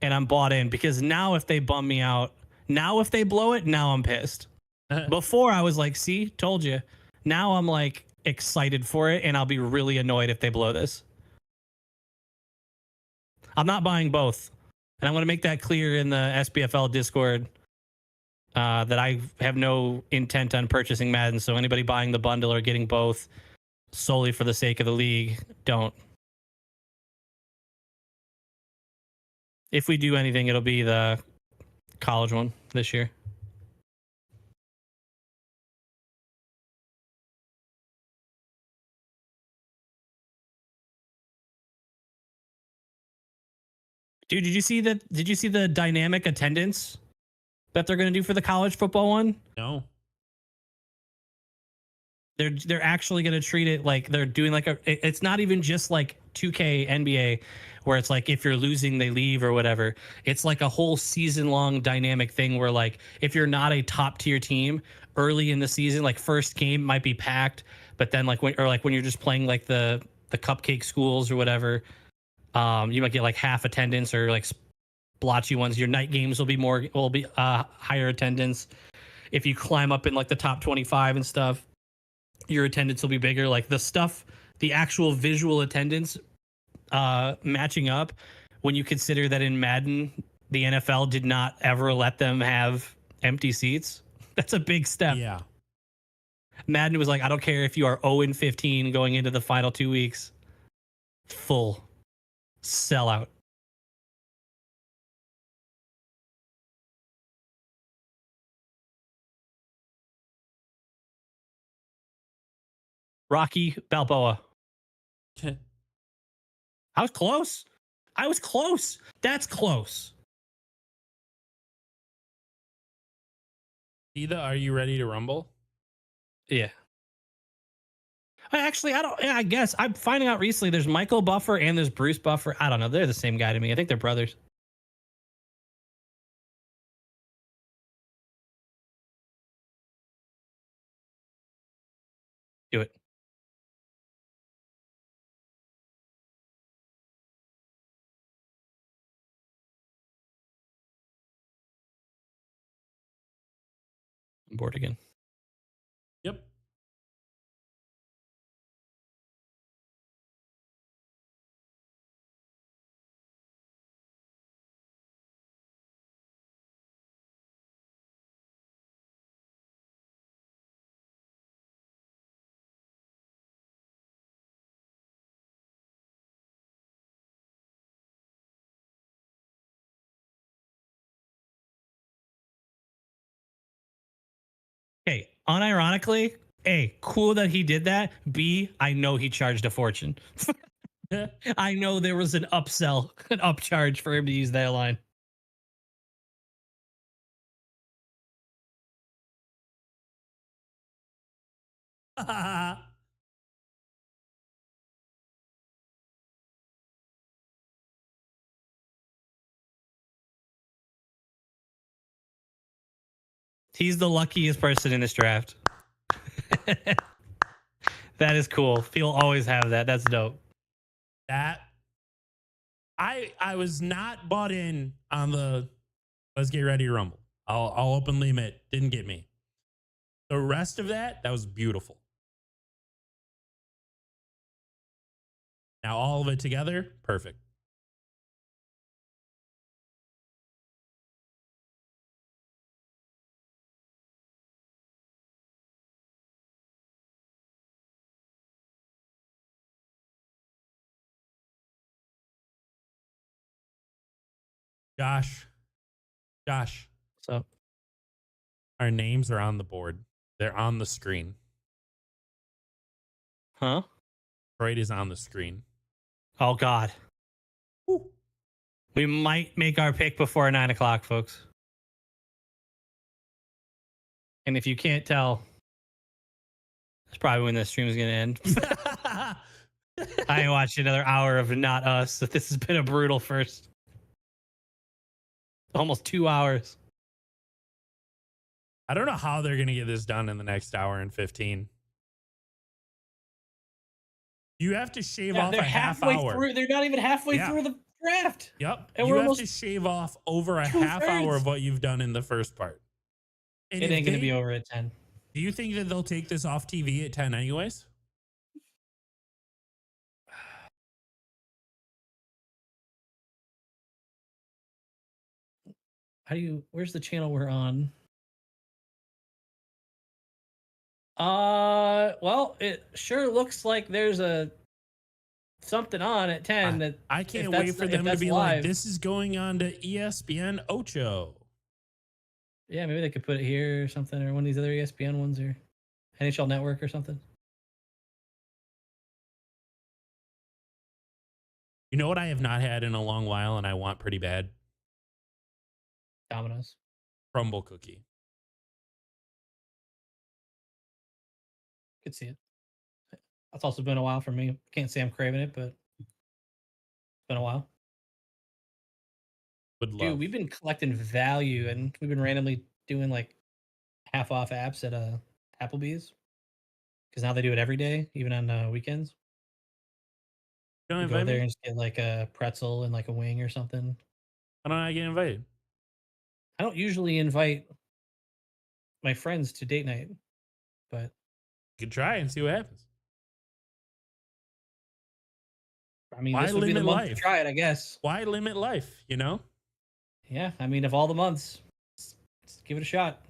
and I'm bought in because now if they bum me out, now if they blow it, now I'm pissed. Before I was like, see, told you. Now I'm like excited for it, and I'll be really annoyed if they blow this. I'm not buying both, and I'm going to make that clear in the SBFL Discord that I have no intent on purchasing Madden. So anybody buying the bundle or getting both solely for the sake of the league, don't. If we do anything, it'll be the college one this year. Dude, did you see that? Did you see the dynamic attendance that they're going to do for the college football one? No. They're actually going to treat it like they're doing like it's not even just like 2K NBA where it's like if you're losing they leave or whatever. It's like a whole season long dynamic thing where like if you're not a top tier team early in the season, like first game might be packed, but then like when you're just playing like the cupcake schools or whatever, you might get like half attendance or like blotchy ones. Your night games will be higher attendance. If you climb up in like the top 25 and stuff, your attendance will be bigger. Like the actual visual attendance matching up when you consider that in Madden, the NFL did not ever let them have empty seats. That's a big step. Yeah. Madden was like, I don't care if you are 0-15 going into the final 2 weeks. Full sellout. Rocky Balboa. I was close. I was close. That's close. Either are you ready to rumble? Yeah. I don't. Yeah, I guess I'm finding out recently. There's Michael Buffer and there's Bruce Buffer. I don't know. They're the same guy to me. I think they're brothers. Do it. I'm bored again. Yep. Hey, unironically, A, cool that he did that. B, I know he charged a fortune. I know there was an upsell, an upcharge for him to use that line. He's the luckiest person in this draft. That is cool. He'll always have that. That's dope. That I was not bought in on the let's get ready to rumble. I'll openly admit, didn't get me. The rest of that was beautiful. Now all of it together, perfect. Josh, So, our names are on the board. They're on the screen. huh? Freud is on the screen. Oh God. Woo. We might make our pick before 9 o'clock, folks. And if you can't tell, that's probably when the stream is going to end. I ain't watched another hour of not us. This has been a brutal first. Almost 2 hours. I don't know how they're going to get this done in the next hour and 15. You have to shave off a half hour. Through. They're not even halfway through the draft. Yep. And you we're have almost to shave off over a half two-thirds. hour of what you've done in the first part. And It ain't going to be over at 10. Do you think that they'll take this off TV at 10 anyways? Where's the channel we're on? Well, it sure looks like there's something on at 10 that I can't wait for them to be live. like, this is going on to ESPN Ocho. Yeah, maybe they could put it here or something, or one of these other ESPN ones, or NHL Network or something. You know what I have not had in a long while and I want pretty bad? Domino's. Crumble cookie. Could see it. That's also been a while for me. Can't say I'm craving it, but it's been a while. Would love. Dude, we've been collecting value and we've been randomly doing like half off apps at Applebee's. Because now they do it every day, even on weekends. Don't You invite go there me? and just get like a pretzel and like a wing or something. Why don't I get invited? I don't usually invite my friends to date night, but You could try and see what happens. I mean, Why this would be the limit month to life? try it, I guess. Why limit life, you know? Yeah, I mean, of all the months, let's give it a shot.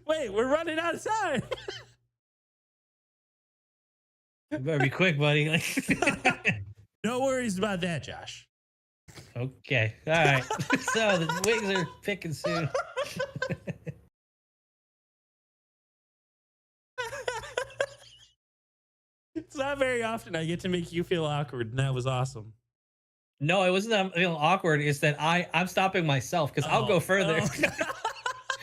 Wait, we're running out of time. You better be quick, buddy. No worries about that, Josh. Okay, all right. So the wings are picking soon. It's not very often I get to make you feel awkward, and that was awesome. No, it wasn't that I'm feeling awkward. It's that I'm stopping myself because I'll go further.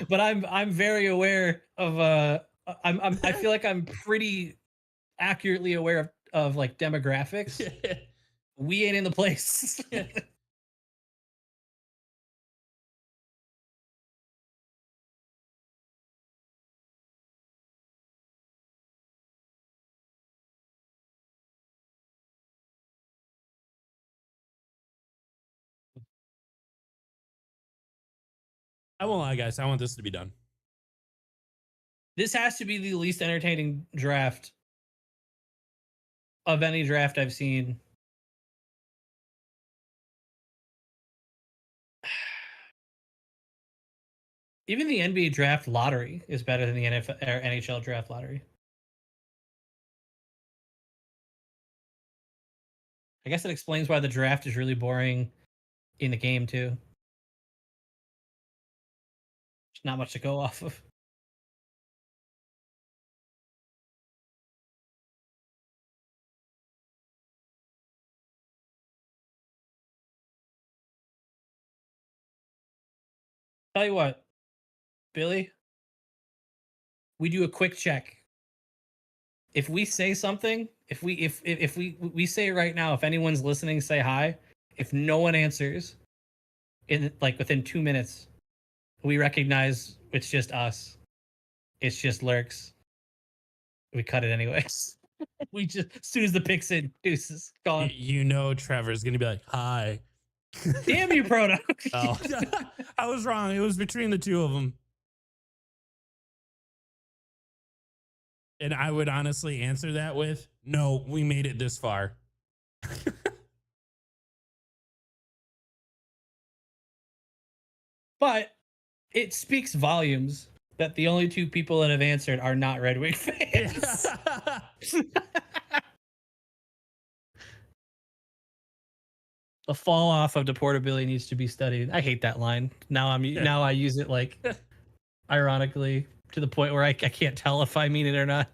But I'm very aware of I feel like I'm pretty accurately aware of like demographics. We ain't in the place. I won't lie, guys. I want this to be done. This has to be the least entertaining draft of any draft I've seen. Even the NBA draft lottery is better than the NFL or NHL draft lottery. I guess it explains why the draft is really boring in the game too. There's not much to go off of. Tell you what, Billy, we do a quick check. If we say something, if we say right now, if anyone's listening, say hi. If no one answers in like within 2 minutes, we recognize it's just us. It's just lurks. We cut it anyways. We just as soon as the pick's in, deuces gone. You know, Trevor's gonna be like, "Hi." Damn you, Proto. Oh, I was wrong. It was between the two of them. And I would honestly answer that with, "No, we made it this far." But it speaks volumes that the only two people that have answered are not Red Wing fans. The fall off of deportability needs to be studied. I hate that line. Now I use it like ironically to the point where I can't tell if I mean it or not.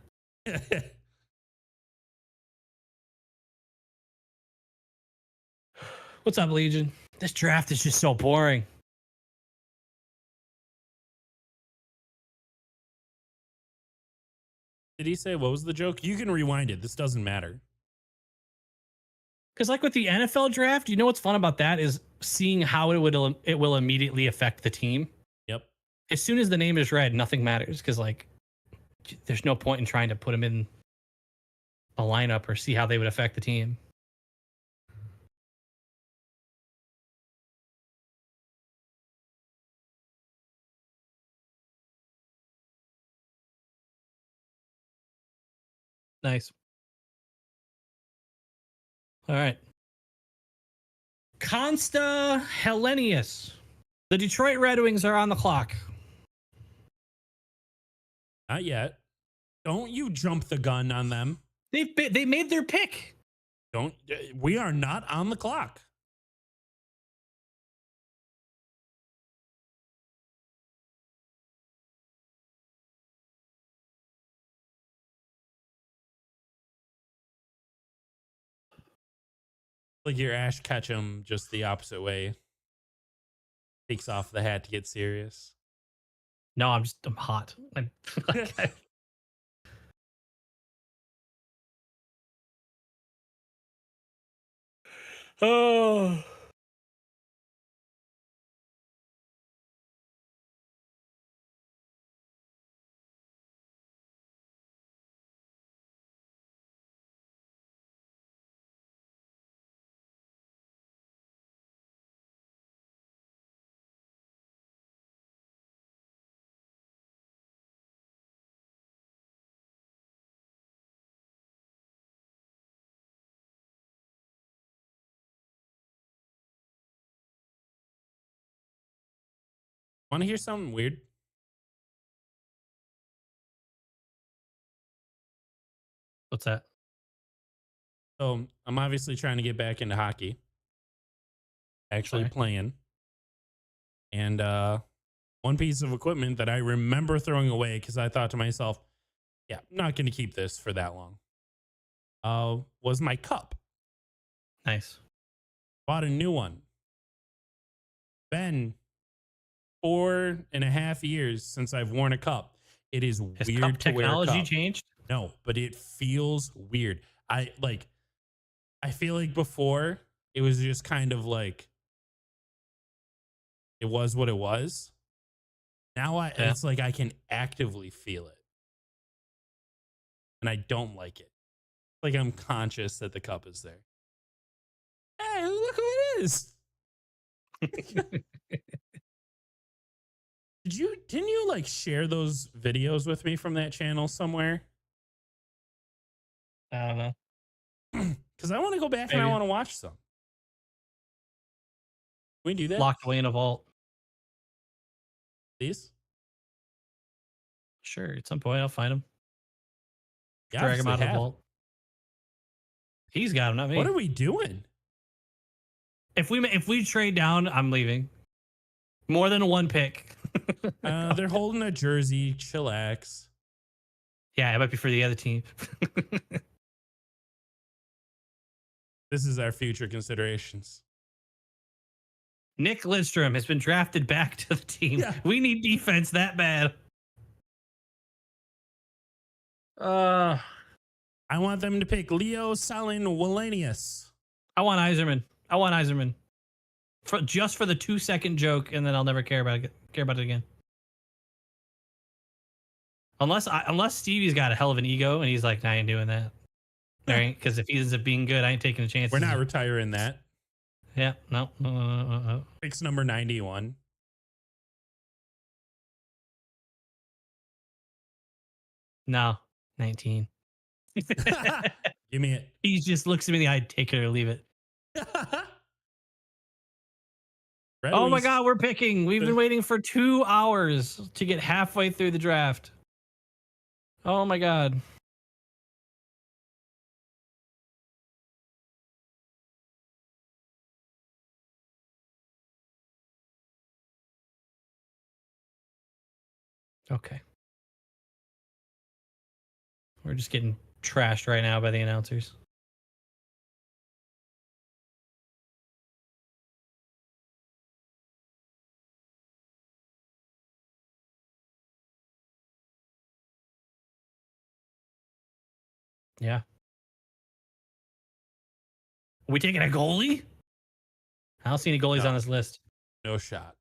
What's up, Legion? This draft is just so boring. Did he say what was the joke? You can rewind it. This doesn't matter. Because like with the NFL draft, you know what's fun about that is seeing how it will immediately affect the team. Yep. As soon as the name is read, nothing matters because like there's no point in trying to put them in a lineup or see how they would affect the team. Nice. All right. Consta Hellenius. The Detroit Red Wings are on the clock. Not yet. Don't you jump the gun on them. They made their pick. Don't. We are not on the clock. Like your Ash Ketchum, just the opposite way. Takes off the hat to get serious. No, I'm hot. Oh. Want to hear something weird? What's that? So I'm obviously trying to get back into hockey. Actually playing. And one piece of equipment that I remember throwing away because I thought to myself, yeah, I'm not going to keep this for that long, was my cup. Nice. Bought a new one. Been 4.5 years since I've worn a cup. It is Has weird cup to wear a technology cup. changed? No, but it feels weird. I feel like before it was just kind of like it was what it was. Now Yeah. it's like I can actively feel it. And I don't like it. Like I'm conscious that the cup is there. Hey, look who it is. Didn't you like share those videos with me from that channel somewhere? I don't know. Because I want to go back and I Maybe. want to watch some. Can we do that? Locked away in a vault. Please? Sure, at some point I'll find him. You Drag him obviously out of the have. vault. He's got him, not me. What are we doing? If we trade down, I'm leaving. More than one pick. They're holding a jersey. Chillax. Yeah, it might be for the other team. This is our future considerations. Nick Lidstrom has been drafted back to the team. Yeah. We need defense that bad. I want them to pick Leo Salin Wallenius. I want Iserman. Just for the 2-second joke, and then I'll never care about it again. Unless Stevie's got a hell of an ego and he's like, nah, I ain't doing that. All right, because if he ends up being good, I ain't taking a chance. We're not retiring that. Yeah, no. Picks number 91. No, 19. Give me it. He just looks at me in the eye, take it or leave it. Oh my God, we're picking. We've been waiting for 2 hours to get halfway through the draft. Oh my God. Okay. We're just getting trashed right now by the announcers. Yeah. Are we taking a goalie? I don't see any goalies on this list. No shot.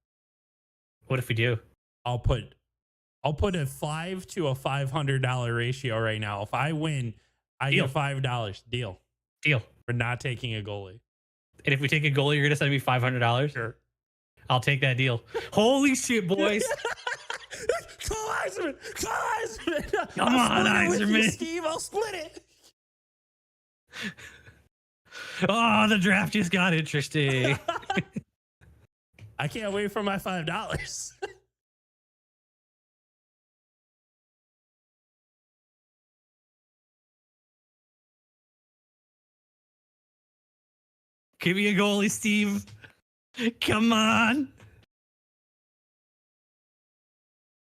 What if we do? I'll put a $5 to a $500 ratio right now. If I win, I Deal. get $5. Deal. We're not taking a goalie. And if we take a goalie, you're gonna send me $500? Sure. I'll take that deal. Holy shit, boys. Call Iserman. Come on, Iserman. Steve, I'll split it. Oh, the draft just got interesting. I can't wait for my $5. Give me a goalie, Steve. Come on.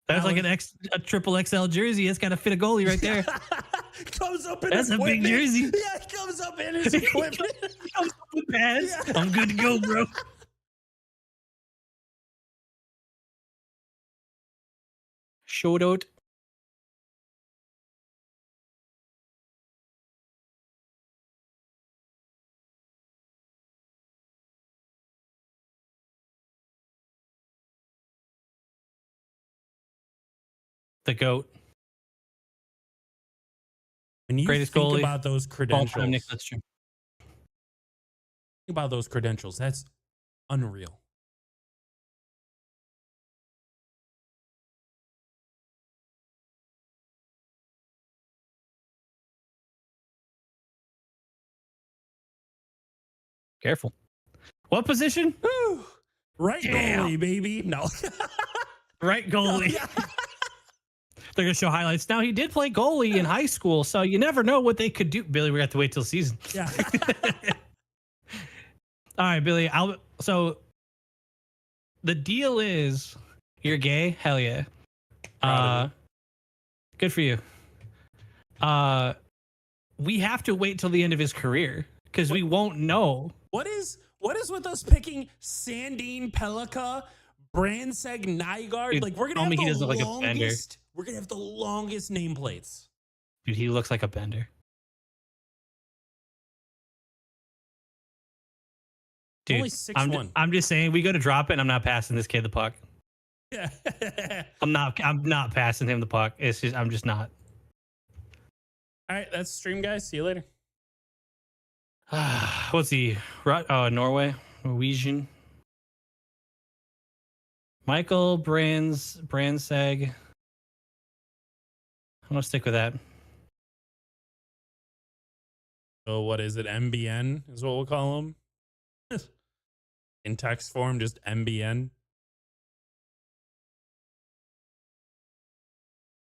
That's like a triple XL jersey. It's got to fit a goalie right there. Comes up in That's a big jersey. Yeah, it comes up in his equipment. Comes up with pads. Yeah. I'm good to go, bro. Showed out. The GOAT. When you Greatest think goalie, about those credentials, think about those credentials. That's unreal. Careful. What position? Whew. Right Damn. goalie, baby. No. Right goalie. Yeah. They're going to show highlights. Now, he did play goalie in high school, so you never know what they could do. Billy, we have to wait till season. Yeah. All right, Billy. So the deal is you're gay? Hell yeah. Good for you. We have to wait till the end of his career because we won't know. What is with us picking Sandine Pellikka, Branseg Nygaard? Dude, Like we're tell gonna me he have doesn't the look like a defender. longest We're gonna have the longest nameplates. Dude, he looks like a bender. Dude, Only 6'1". I'm just saying, we go to drop it, and I'm not passing this kid the puck. Yeah. I'm not passing him the puck. It's just, I'm just not. All right, that's stream, guys. See you later. What's he? Norway, Norwegian. Michael Brandseg. I'm gonna stick with that. So what is it? MBN is what we'll call him. In text form, just MBN.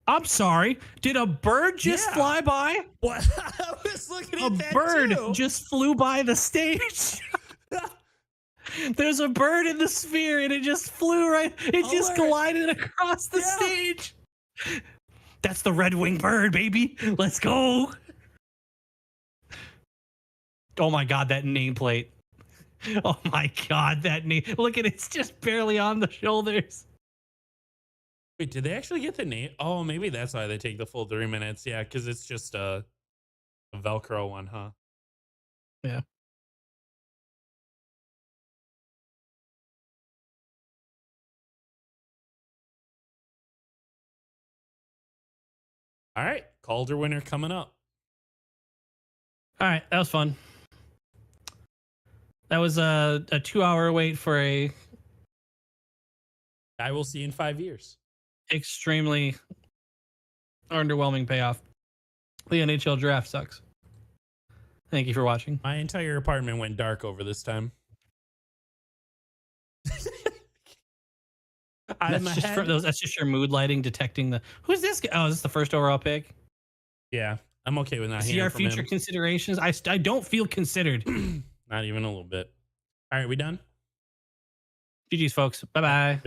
I'm sorry. Did a bird just fly by? What? I was looking at that A bird too. just flew by the stage. There's a bird in the sphere and it just flew right. It just glided across the stage. That's the red winged bird, baby. Let's go. Oh my God, that nameplate. Oh my God, that name. Look at it. It's just barely on the shoulders. Wait, did they actually get the name? Oh, maybe that's why they take the full 3 minutes. Yeah, because it's just a Velcro one, huh? Yeah. All right, Calder winner coming up. All right, that was fun. That was a 2-hour wait for a I will see you in 5 years. extremely underwhelming payoff. The NHL draft sucks. Thank you for watching. My entire apartment went dark over this time. That's just your mood lighting detecting the. Who's this guy? Oh, is this the first overall pick? Yeah, I'm okay with not See hearing our from future him. considerations. I don't feel considered. Not even a little bit. All right, we done? GG's, folks. Bye bye.